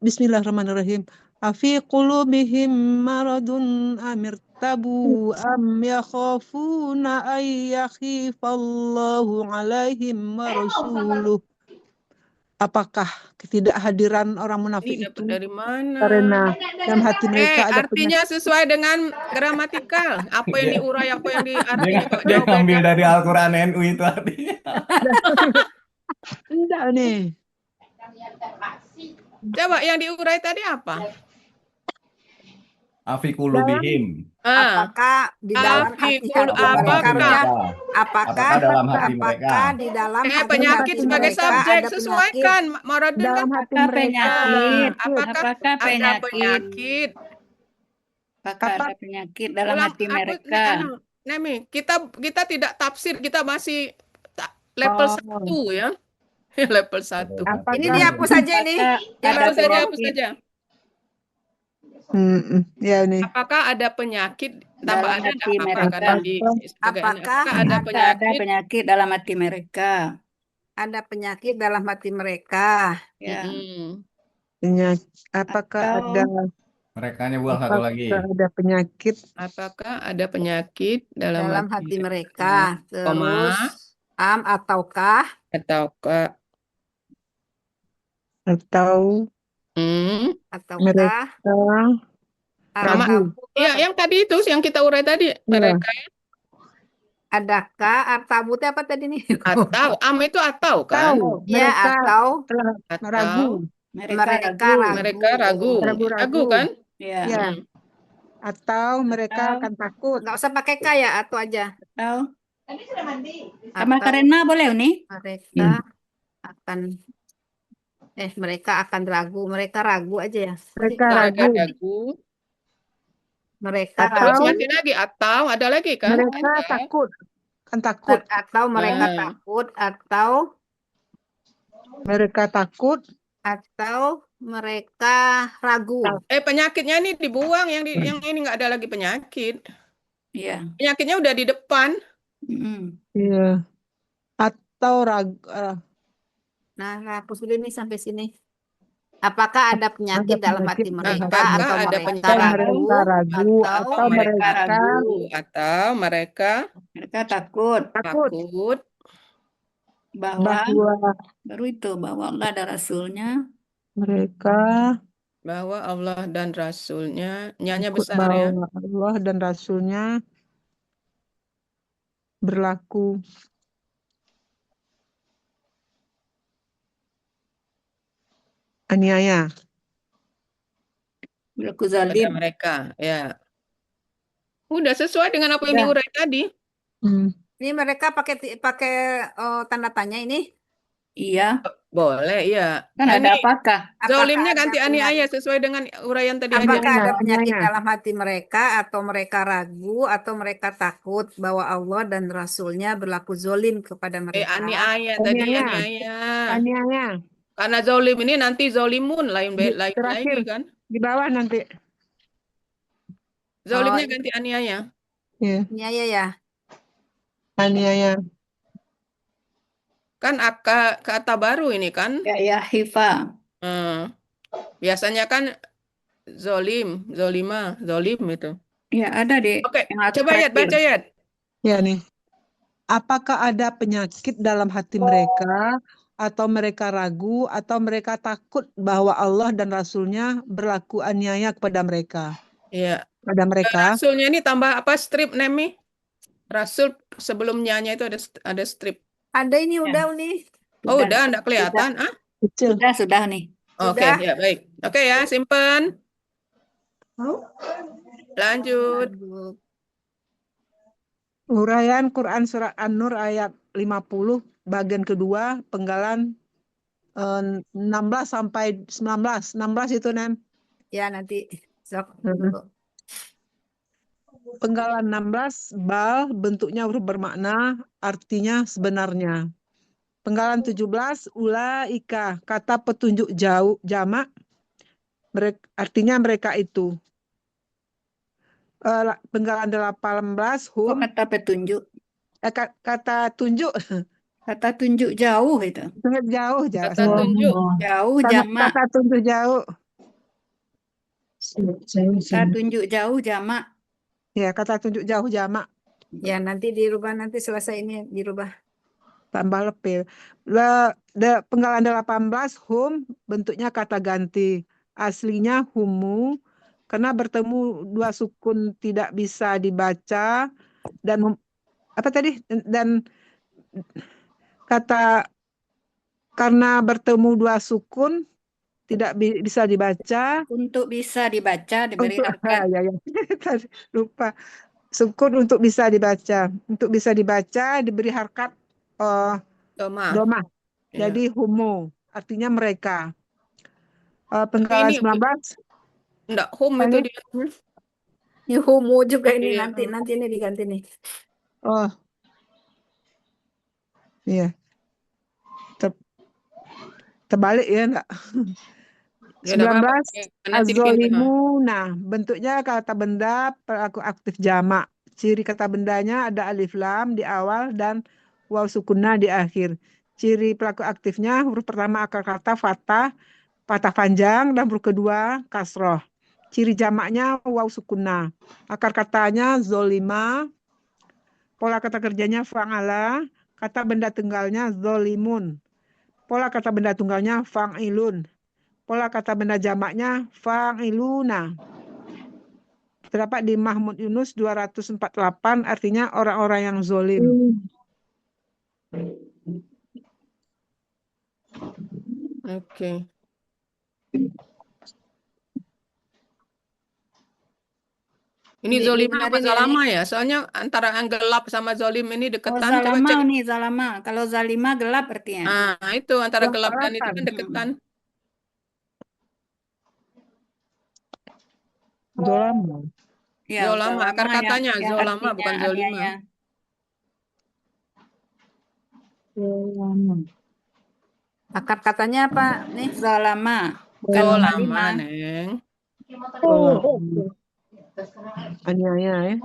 S5: Bismillahirrahmanirrahim. Afi qulubihim maradun amirtabu am yakhafuna ay yakhifallahu alaihim wa rasuluh. Apakah ketidakhadiran orang munafik itu
S2: dari mana?
S5: karena dalam hati mereka ada
S2: artinya sesuai dengan gramatikal. Apa yang diurai, apa yang diartikan.
S11: Dia ngambil dari Al-Quran NU itu artinya.
S5: Enggak nih.
S2: Coba yang diurai tadi apa?
S11: Afi qulubihim.
S4: Apakah di dalam hati apakah
S11: dalam hati mereka?
S4: Di dalam hati
S2: penyakit sebagai subjek sesuaikan maradun
S4: dalam hati mereka.
S2: Apakah ada penyakit?
S6: Apakah ada penyakit dalam hati mereka?
S2: Nemi, kita tidak tafsir, kita masih level 1 ya. Level 1.
S4: Ini dihapus saja ini.
S2: Hapus saja.
S5: Ya nih.
S2: Apakah ada penyakit
S6: dalam hati mereka?
S4: Apakah
S6: ada penyakit dalam hati mereka?
S4: Ada penyakit dalam hati mereka.
S6: Ya.
S5: Apakah ada
S11: Merekanya buang satu lagi.
S5: Ada penyakit.
S2: Apakah ada penyakit dalam
S4: hati mereka? Terus Ataukah
S2: ataukah
S5: Atau
S4: ataukah
S5: mereka
S2: Sama.
S5: ragu.
S2: Iya, yang tadi itu yang kita urai tadi.
S5: Iya.
S2: Mereka
S4: adakah artabute apa tadi nih?
S2: atau itu atau kan?
S5: Tahu
S4: Ya,
S5: mereka
S4: atau
S5: telah ragu.
S2: Atau
S4: mereka ragu.
S2: mereka ragu.
S5: Ragu-ragu.
S2: Ragu kan?
S6: Ya.
S5: Ya. Atau mereka akan takut.
S4: Nggak usah pakai kaya atau aja.
S6: Atau sama
S4: Atau
S6: karena boleh nih.
S4: mereka akan mereka akan ragu. Mereka ragu aja ya.
S5: Mereka
S2: Mereka
S5: ragu.
S2: ragu.
S4: Mereka
S2: Atau
S4: ragu.
S2: masih lagi atau ada lagi kan?
S5: Mereka
S2: Atau.
S5: takut. Kan takut.
S4: Atau mereka
S2: Nah.
S4: takut atau
S5: Mereka takut.
S4: atau mereka ragu.
S2: Penyakitnya ini dibuang, yang ini nggak ada lagi penyakit.
S6: Iya.
S2: Penyakitnya udah di depan.
S5: Iya. Atau ragu.
S4: Nah, hapus dulu nih sampai sini. Apakah ada penyakit dalam hati mereka
S2: Apakah
S4: atau
S2: ada
S4: mereka
S5: mereka ragu
S4: atau
S5: mereka
S2: ragu atau mereka
S6: takut bahwa baru itu bahwa Allah ada Rasulnya.
S5: mereka
S2: bahwa Allah dan Rasulnya, nyanya
S5: takut
S2: besar ya.
S5: bahwa Allah dan Rasulnya berlaku aniaya.
S6: Berlaku
S2: Pada
S6: zalim.
S2: mereka, ya. Udah sesuai dengan apa yang diurai tadi.
S4: Ini mereka pakai tanda tanya ini?
S6: Iya.
S2: Boleh, iya.
S6: Kan ada apakah?
S2: Zolimnya ganti aniaya sesuai dengan uraian tadi aja.
S4: Apakah ada penyakit dalam hati mereka atau mereka ragu atau mereka takut bahwa Allah dan Rasulnya berlaku zolim kepada mereka?
S2: Aniaya tadi,
S5: Aniaya.
S2: Karena zolim ini nanti zolimun lain lagi kan.
S5: Di bawah nanti.
S2: Zolimnya ganti aniaya.
S5: Iya.
S4: Aniaya ya.
S5: Aniaya.
S2: Kan kata baru ini kan?
S6: Ya, hifa.
S2: Biasanya kan zolim, zolima, zolim itu.
S6: Ya, ada deh.
S2: Oke, coba Yat, baca Yat.
S5: Ya nih. Apakah ada penyakit dalam hati mereka atau mereka ragu atau mereka takut bahwa Allah dan Rasulnya berlaku aniaya kepada mereka?
S2: Iya.
S5: Pada mereka.
S2: Rasulnya ini tambah apa strip name? Rasul sebelumnya itu ada strip.
S4: Ada ini udah nih.
S2: Oh, udah enggak kelihatan.
S6: Sudah nih.
S2: Oke, ya baik. Oke ya, simpen. Lanjut.
S5: Uraian Quran Surat An-Nur ayat 50 bagian kedua penggalan 16 sampai 19. 16 itu, Nem.
S4: Ya, nanti.
S5: Penggalan 16, bal bentuknya huruf bermakna, artinya sebenarnya. Penggalan 17, ulaika, kata petunjuk jauh, jamak, artinya mereka itu. Penggalan 18, hum.
S6: Kata petunjuk.
S5: Kata tunjuk.
S6: Kata tunjuk jauh itu.
S5: Jauh.
S2: Kata tunjuk.
S6: Jauh, jamak.
S5: Kata tunjuk jauh.
S6: Kata tunjuk jauh, jamak.
S5: Ya, kata tunjuk jauh jamak.
S4: Ya, nanti dirubah, nanti selesai ini dirubah.
S5: Tambah lepil. Penggalan 18, hum, bentuknya kata ganti. Aslinya humu, karena bertemu dua sukun tidak bisa dibaca. Dan apa tadi? Dan kata karena bertemu dua sukun tidak bisa dibaca.
S6: Untuk bisa dibaca diberi harkat.
S5: Lupa. Sukun untuk bisa dibaca. Untuk bisa dibaca diberi harkat doma. Jadi humu, artinya mereka. Penggalan 19.
S2: Enggak, hum itu dia.
S4: Ini humu juga ini nanti ini diganti nih.
S5: Oh. Iya. Terbalik ya enggak? 19, az-zolimuna, bentuknya kata benda pelaku aktif jamak. Ciri kata bendanya ada alif lam di awal dan waw sukunna di akhir. Ciri pelaku aktifnya huruf pertama akar kata fathah panjang dan huruf kedua kasroh. Ciri jamaknya waw sukunna. Akar katanya zolima. Pola kata kerjanya fa'ala. kata benda tunggalnya zolimun. Pola kata benda tunggalnya fa'ilun. Pola kata benda jamaknya fa'iluna. Terdapat di Mahmud Yunus 248, artinya orang-orang yang zolim.
S2: Oke. Ini zolimah apa
S4: dibenerin ya nih.
S2: zalama ya? Soalnya antara yang gelap sama zolim ini
S6: Oh,
S2: deketan. Coba
S6: zalama
S2: cek.
S6: nih, zalama. Kalau zalima gelap artinya.
S2: Nah, itu antara
S5: Yang
S2: gelap dan itu
S5: selatan.
S2: kan deketan.
S5: Zolama.
S6: Ya,
S2: Zolama, akar
S6: zalama
S2: katanya
S6: yang
S2: zolama
S6: artinya
S2: bukan zolima.
S6: aniaya.
S4: Akar katanya apa nih?
S6: Zalama, bukan
S2: Zolama,
S6: zalima.
S2: Neng.
S5: Aniaya ya.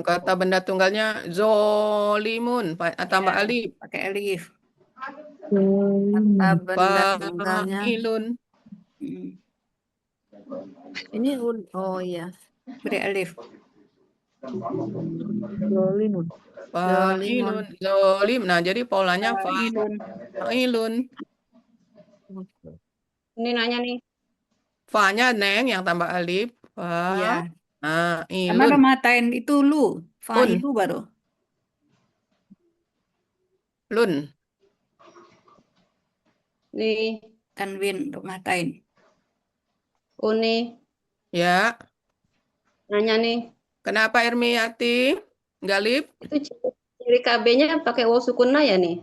S2: Kata benda tunggalnya zolimun, tambah
S6: Ya,
S2: alif.
S6: pakai alif.
S4: Kata benda tunggalnya.
S2: Fa'ilun.
S6: Hmm,
S4: Ini oh iya.
S6: beri alif.
S5: Zolimun.
S2: Fa'ilun. Zolim. Nah, jadi polanya
S6: Fa'ilun.
S2: fa'ilun.
S7: Ini nanya nih.
S2: Fa-nya Neng yang tambah alif.
S6: Iya. Karena
S2: Fa'ilun.
S6: udah matain itu lu. Fa'ilu baru.
S2: Lun.
S7: Nih,
S6: Tanwin untuk matain.
S7: Uni,
S2: Ya.
S7: nanya nih.
S2: Kenapa Irmiyati? Galip?
S7: Itu ciri KB-nya pakai waw sukunah ya nih?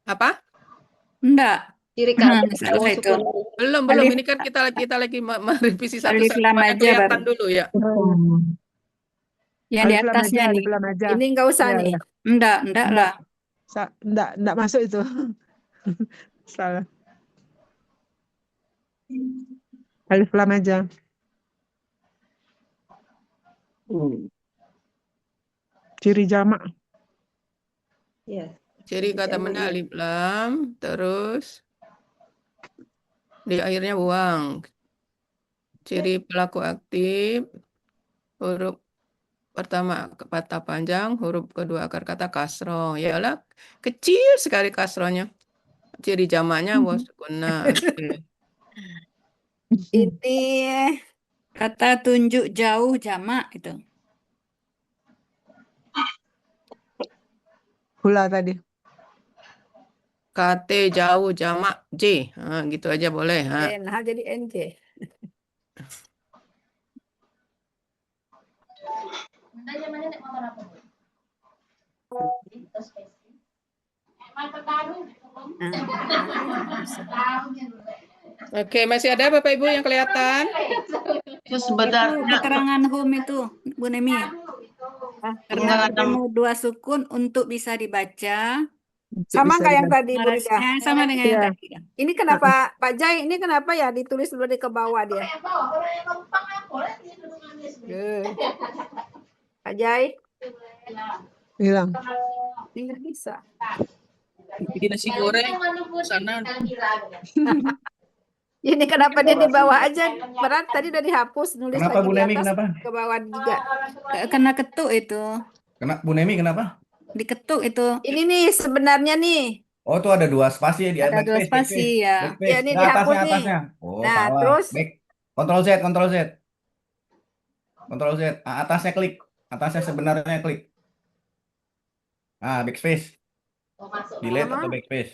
S2: Apa?
S6: Enggak.
S7: Ciri KB pakai
S6: Salah
S7: waw
S6: itu.
S7: sukunah.
S2: Belum.
S6: Alif,
S2: Ini kan kita lagi merevisi
S6: alif
S2: satu-satu.
S6: lam
S2: Supaya
S6: aja
S2: kelihatan
S6: baru.
S2: dulu ya.
S6: Yang di
S5: Alif lam
S6: atasnya
S5: aja,
S6: nih.
S5: alif lam aja.
S4: Ini enggak usah
S5: Ya,
S4: nih.
S5: ya.
S6: Enggak lah.
S5: Enggak masuk itu. Salah. Alif lam aja. Ciri jamak.
S7: Iya.
S2: Ciri kata benda alif lam, terus di akhirnya buang. Ciri pelaku aktif, huruf pertama kata panjang, huruf kedua akar kata kasro. Yalah, kecil sekali kasronya. Ciri jamaknya wasukuna.
S4: Ini
S6: Kata tunjuk jauh jamak itu.
S5: Hula tadi.
S2: KT jauh jamak J. Gitu aja boleh.
S4: NH jadi NJ.
S2: Oke, masih ada Bapak Ibu yang kelihatan?
S7: Itu
S6: Itu
S7: sebenarnya
S6: keterangan home itu, Bu Nemi. Karena bertemu dua sukun untuk bisa dibaca.
S4: Sama kayak yang tadi Bu Rida.
S6: Larasnya sama dengan yang
S5: Iya.
S6: tadi.
S4: Ini kenapa Pak Jai? Ini kenapa ya ditulis dulu ke bawah dia? Pak Jai,
S5: Hilang.
S4: ini nggak bisa.
S9: Bikin nasi goreng sana.
S4: Ini kenapa dia di bawah aja? Berat tadi udah dihapus, nulis
S11: Kenapa
S4: lagi
S11: Bu
S4: di
S11: Nemi,
S4: atas
S11: kenapa?
S4: ke bawah juga.
S6: Kena ketuk itu.
S11: Bu Nemi kenapa?
S6: Diketuk itu.
S4: Ini nih sebenarnya nih.
S11: Oh, tuh ada dua spasi ya di
S6: Ada dua
S11: backspace,
S6: spasi ya.
S11: backspace.
S4: Ya, ini
S11: Nah,
S4: dihapus nih.
S11: atasnya. Oh,
S4: Nah,
S11: salah.
S4: terus
S11: Back. Ctrl Z, Ctrl Z. Ctrl Z. Atasnya klik. Atasnya sebenarnya klik. Backspace. Delete atau backspace?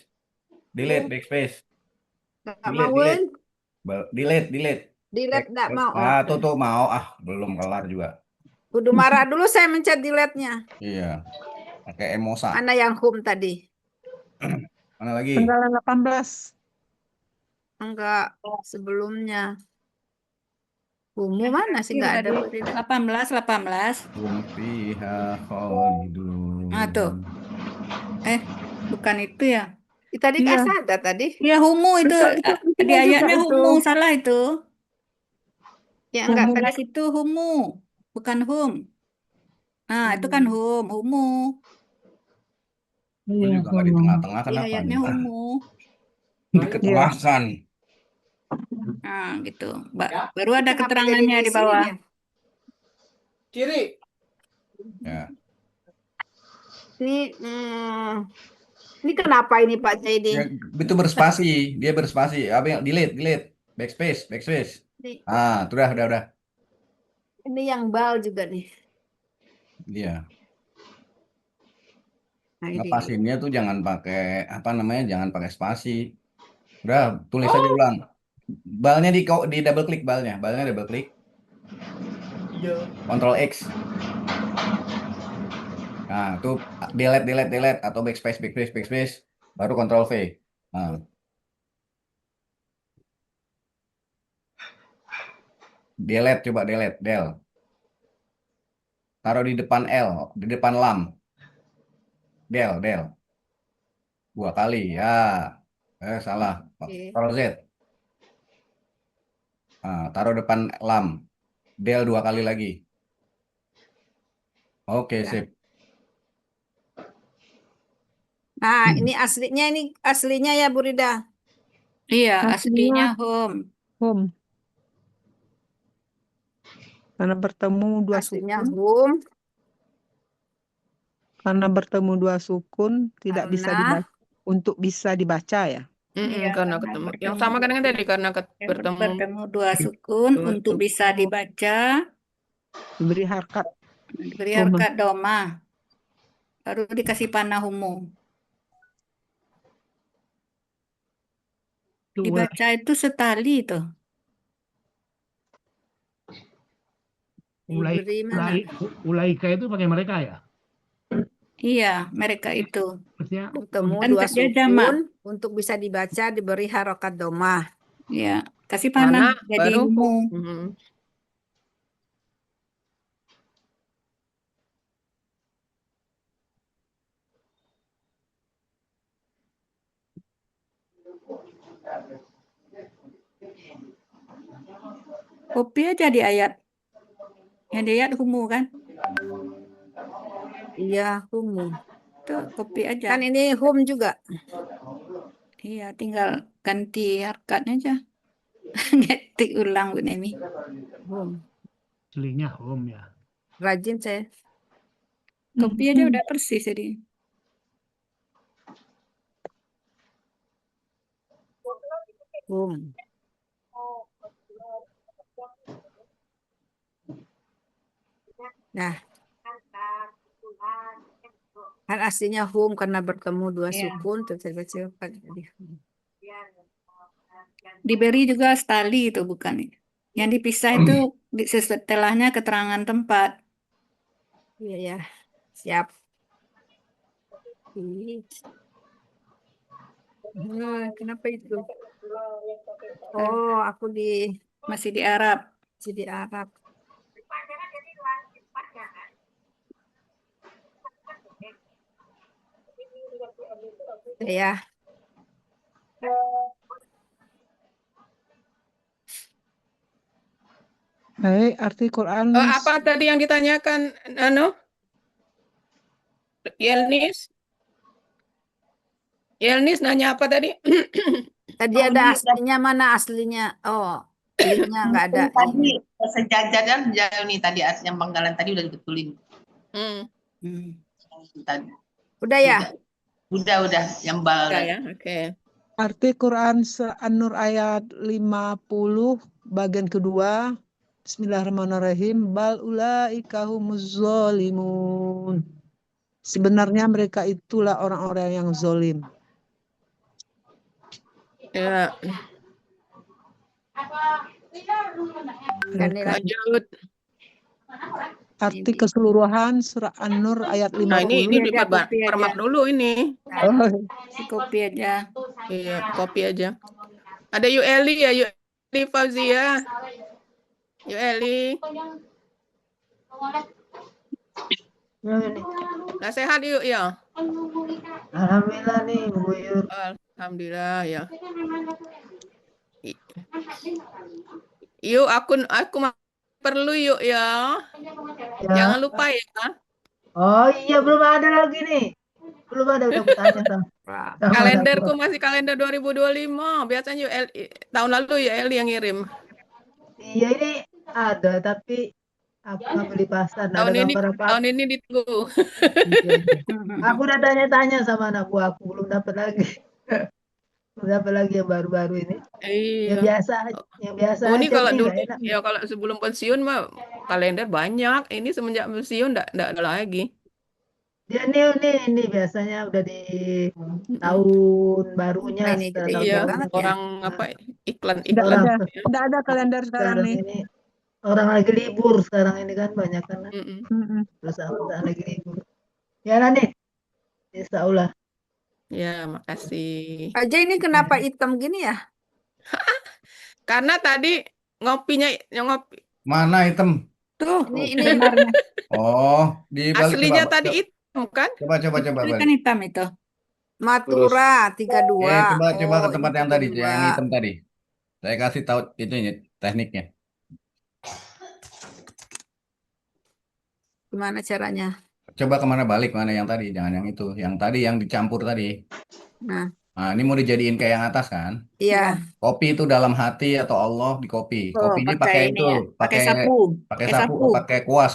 S11: Delete, backspace.
S4: nggak mauin.
S11: Delete.
S4: Delete nggak mau.
S11: Tuh mau. Belum kelar juga.
S4: Kudu marah dulu saya mencet delete-nya.
S11: Iya. Pakai emosa.
S4: Mana yang home tadi?
S11: Mana lagi?
S5: Penggalan 18.
S4: Enggak, sebelumnya. Humu mana sih nggak ada.
S6: 18.
S11: Hum fiha khalidun.
S6: Tuh. Bukan itu ya.
S4: Tadi
S5: Iya.
S4: kan ada tadi.
S6: Ya humu itu.
S5: Itu
S6: Di ayatnya
S5: juga itu.
S6: humu, salah itu.
S4: Ya enggak tadi.
S6: 18 itu humu, bukan hum. Itu kan humu.
S11: Itu juga nggak di tengah-tengah,
S6: Di
S11: kenapa?
S6: ayatnya humu.
S11: Diketengahkan.
S6: Gitu. Baru ada
S4: Kenapa
S6: keterangannya
S4: jadi
S6: di
S4: sini
S6: bawah.
S4: dia?
S9: Kiri.
S11: Ya.
S4: Ini kenapa ini Pak Jaidi?
S11: Ya, itu berspasi, dia berspasi. Apa yang delete, backspace. Ah, udah.
S4: Ini yang bal juga nih.
S11: Iya.
S4: Nah, ini.
S11: Ngepasinnya tuh jangan pakai jangan pakai spasi. Udah, tulis aja ulang. Balnya di double klik balnya double klik. Ctrl X. Nah, tuh delete atau backspace, baru Ctrl V. Nah. Coba delete, del. Taruh di depan L, di depan lam. Del. 2 kali, ya. Salah. Ctrl Z. Nah, taruh depan lam. Del 2 kali lagi. Oke, sip.
S4: Nah, ini aslinya ya Bu Rida.
S6: Iya,
S5: Aslinya
S6: aslinya home.
S5: home. Karena bertemu dua
S4: Aslinya
S5: sukun.
S4: home.
S5: Karena bertemu dua sukun tidak bisa
S4: Karena
S5: dibaca untuk bisa dibaca ya.
S6: Iya,
S2: Karena
S6: karena
S2: ketemu. Yang
S6: bertemu
S2: sama kan yang tadi karena bertemu
S6: bertemu dua sukun
S2: dua
S6: untuk
S2: sukun.
S6: bisa dibaca,
S5: Diberi harkat.
S6: diberi
S5: Home.
S6: harkat doma, baru dikasih panah umum. Dibaca itu setali tuh.
S4: diberi mana?
S1: Ulaika itu pakai mereka ya?
S6: Iya, mereka itu.
S1: Maksudnya
S4: Bertemu
S6: Kan
S4: dua
S6: kerja jamak.
S4: sukun untuk bisa dibaca diberi harokat domah.
S6: Ya, kasih
S2: Panah
S6: panah jadi
S2: baru
S6: umum. Kopi aja di ayat. Yang di ayat humu kan?
S4: Iya, humu.
S6: Tuh, kopi aja.
S4: Kan ini hum juga.
S6: Iya, tinggal ganti harkatnya aja. Ngetik ulang Bu Nemi.
S4: Hum.
S1: aslinya home ya.
S4: Rajin saya.
S6: Kopi aja udah persis jadi.
S4: Hum. Nah, kan aslinya hum karena bertemu dua
S6: Iya.
S4: sukun terus saya baca jadi hum.
S6: Diberi juga stali itu bukan. Yang dipisah itu setelahnya keterangan tempat.
S4: Iya ya, siap. Kenapa itu? Oh, aku
S6: Masih di Arab.
S4: masih di Arab. Ya.
S5: Baik, arti Quran.
S2: Apa tadi yang ditanyakan, Yelnis nanya apa tadi?
S4: Tadi ada aslinya, mana aslinya? Oh, linknya nggak ada.
S12: Tadi sejajar jauh nih tadi yang Banggalan tadi udah dibetulin. Tadi.
S4: Udah ya?
S12: Udah yang bal.
S2: Udah ya, oke.
S5: Arti Quran An-Nur ayat 50 bagian kedua. Bismillahirrahmanirrahim. Bal ulaika humuz zalimun. Sebenarnya mereka itulah orang-orang yang zalim.
S2: Ya. Lanjut.
S5: Arti keseluruhan surah An-Nur ayat 50.
S2: Nah, ini permak dulu ini.
S6: Kopi aja.
S2: Iya, kopi aja. Ada Yueli ya, Yueli Fauzia. Yueli. Nah, sehat yuk ya.
S13: Alhamdulillah nih Bu Yur.
S2: Alhamdulillah ya. Yuk, aku perlu yuk ya. Jangan lupa ya.
S13: Oh iya, belum ada lagi nih. Belum ada, udah tanya sama.
S2: Kalenderku masih kalender 2025. Biasanya yuk tahun lalu ya Eli yang ngirim.
S13: Iya, ini ada tapi Aku nggak beli pasar, nggak ada
S2: Tahun ini
S13: gambar apa.
S2: tahun ini ditunggu.
S13: Aku udah tanya-tanya sama anak buahku, belum dapat lagi. Belum dapat lagi yang baru-baru ini. Yang
S2: Iya.
S13: biasa, yang biasa
S2: Oh, ini
S13: aja
S2: kalau
S13: nih
S2: dulu
S13: nggak enak.
S2: ya kalau sebelum pensiun mah kalender banyak. Ini semenjak pensiun enggak ada lagi.
S13: Dia ini biasanya udah di tahun barunya
S4: Nah, ini
S13: setelah
S4: jadi
S13: tahun
S2: Iya,
S4: indah
S13: barunya.
S4: banget ya.
S2: orang apa
S5: Nggak
S2: iklan-iklan.
S5: ada,
S2: Ya.
S5: nggak ada kalender sekarang
S13: Sekarang
S5: nih.
S13: ini orang lagi libur sekarang ini kan banyak kan.
S2: Mm-mm.
S5: Mm-mm.
S13: Perusahaan lagi libur. Ya lah nih, insya Allah.
S2: Ya, makasih.
S4: Aja ini kenapa hitam gini ya?
S2: Karena tadi ngopinya ngopi
S11: Mana item?
S6: Tuh,
S4: Ini
S6: benarnya.
S11: Oh, dibalik
S2: aslinya
S11: coba.
S2: tadi hitam kan?
S11: Coba
S6: Itu
S11: balik.
S6: kan hitam itu.
S4: Matura 32.
S11: Coba ke
S4: Oh,
S11: tempat
S4: ini
S11: yang tadi,
S4: 32.
S11: yang hitam tadi. Saya kasih tahu itu tekniknya.
S4: Gimana caranya?
S11: Coba kemana balik, mana yang tadi, jangan yang itu. Yang tadi yang dicampur tadi.
S4: Nah,
S11: Nah, ini mau dijadiin kayak yang atas kan?
S4: iya.
S11: Kopi itu dalam hati atau Allah di kopi.
S6: Oh,
S11: Kopinya
S6: pakai
S11: pakai
S6: ini
S11: itu,
S6: ya. Pakai sapu.
S11: pakai
S6: Pakai
S11: sapu,
S6: sapu.
S11: pakai kuas.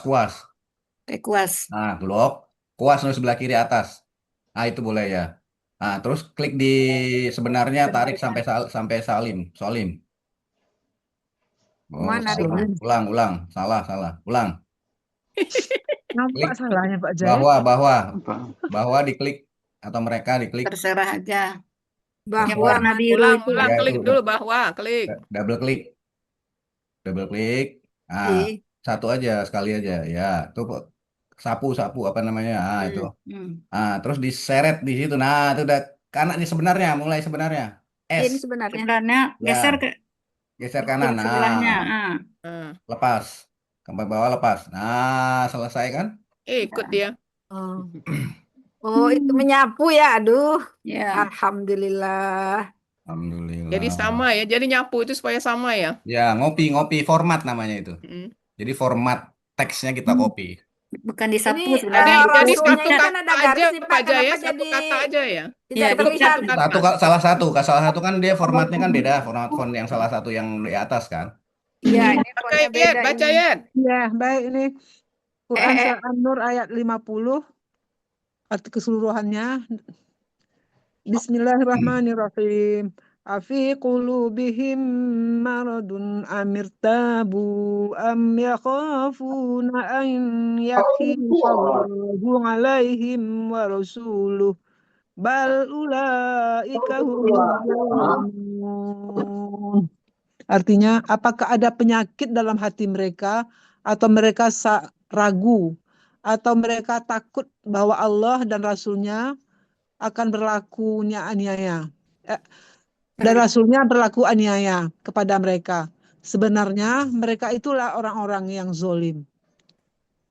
S6: Pakai kuas.
S11: Nah, blok, kuas nulis sebelah kiri atas. Nah, itu boleh ya. Nah, terus klik di sebenarnya, tarik sampai solim. Oh,
S4: Mana
S11: salah.
S4: nariknya?
S11: Ulang. Salah. Ulang.
S5: Nampak
S11: Klik
S5: salahnya Pak Jaya.
S11: bahwa diklik atau mereka diklik.
S6: Terserah aja. Yang
S4: Bahwa
S6: warna biru itu.
S2: Ulang
S11: Ya,
S2: klik
S11: itu.
S2: dulu bahwa klik.
S11: Double klik. Nah,
S4: I.
S11: satu aja, sekali aja. Ya, itu sapu apa namanya? Nah, itu. Nah, terus diseret di situ. Nah, itu udah kanan nih sebenarnya, mulai sebenarnya.
S4: Ini
S11: S.
S4: sebenarnya.
S6: Sebenarnya geser
S11: Ya,
S6: ke
S11: geser kanan.
S6: sebelahnya.
S11: Nah, lepas. Sampai bawah lepas. Nah, selesai kan?
S2: Ikut dia.
S4: Oh. Oh, itu menyapu ya. Aduh.
S6: Ya.
S4: Alhamdulillah.
S11: Alhamdulillah.
S2: Jadi sama ya. Jadi nyapu itu supaya sama ya.
S11: Ya, ngopi format namanya itu. Jadi format teksnya kita copy.
S6: Bukan disapu
S4: Ini
S6: sebenarnya.
S2: Jadi
S4: Rasulnya
S2: satu
S4: ini kan
S2: kata
S4: ada
S2: aja
S4: garis nih Pak.
S2: Pak Jaya,
S4: Kenapa
S2: satu
S4: jadi
S2: kata aja ya.
S4: tidak
S6: Iya,
S4: terlihat?
S11: Salah satu kan dia formatnya kan beda, font yang salah satu yang di atas kan.
S4: Iya, ini
S2: Oke,
S4: fontnya beda
S2: baca
S4: ini.
S2: ya.
S5: Ya, baik ini. Quran Surah An-Nur ayat 50. Arti keseluruhannya. Bismillahirrahmanirrahim. Afi qulubihim maradun amirtabu am yakhafuna an yakhifallahu alaihim wa rasuluh bal ulaika humul zalimun. Artinya, apakah ada penyakit dalam hati mereka atau mereka ragu atau mereka takut bahwa Allah dan Rasulnya akan berlakunya aniaya. Dan Rasulnya berlaku aniaya kepada mereka. Sebenarnya mereka itulah orang-orang yang zolim.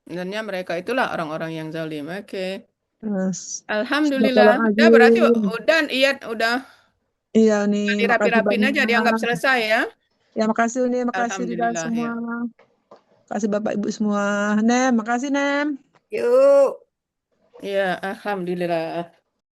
S2: Sebenarnya mereka itulah orang-orang yang zalim. Oke.
S5: Yes.
S2: Alhamdulillah. Ya berarti udah
S5: Iya nih, makasih
S2: dirapi-rapin aja
S5: banyak.
S2: dianggap selesai ya.
S5: Ya makasih nih, makasih Rida
S2: Alhamdulillah
S5: semua.
S2: ya.
S5: Makasih Bapak Ibu semua. Nem, makasih Nem.
S4: Yuk.
S2: Ya, alhamdulillah.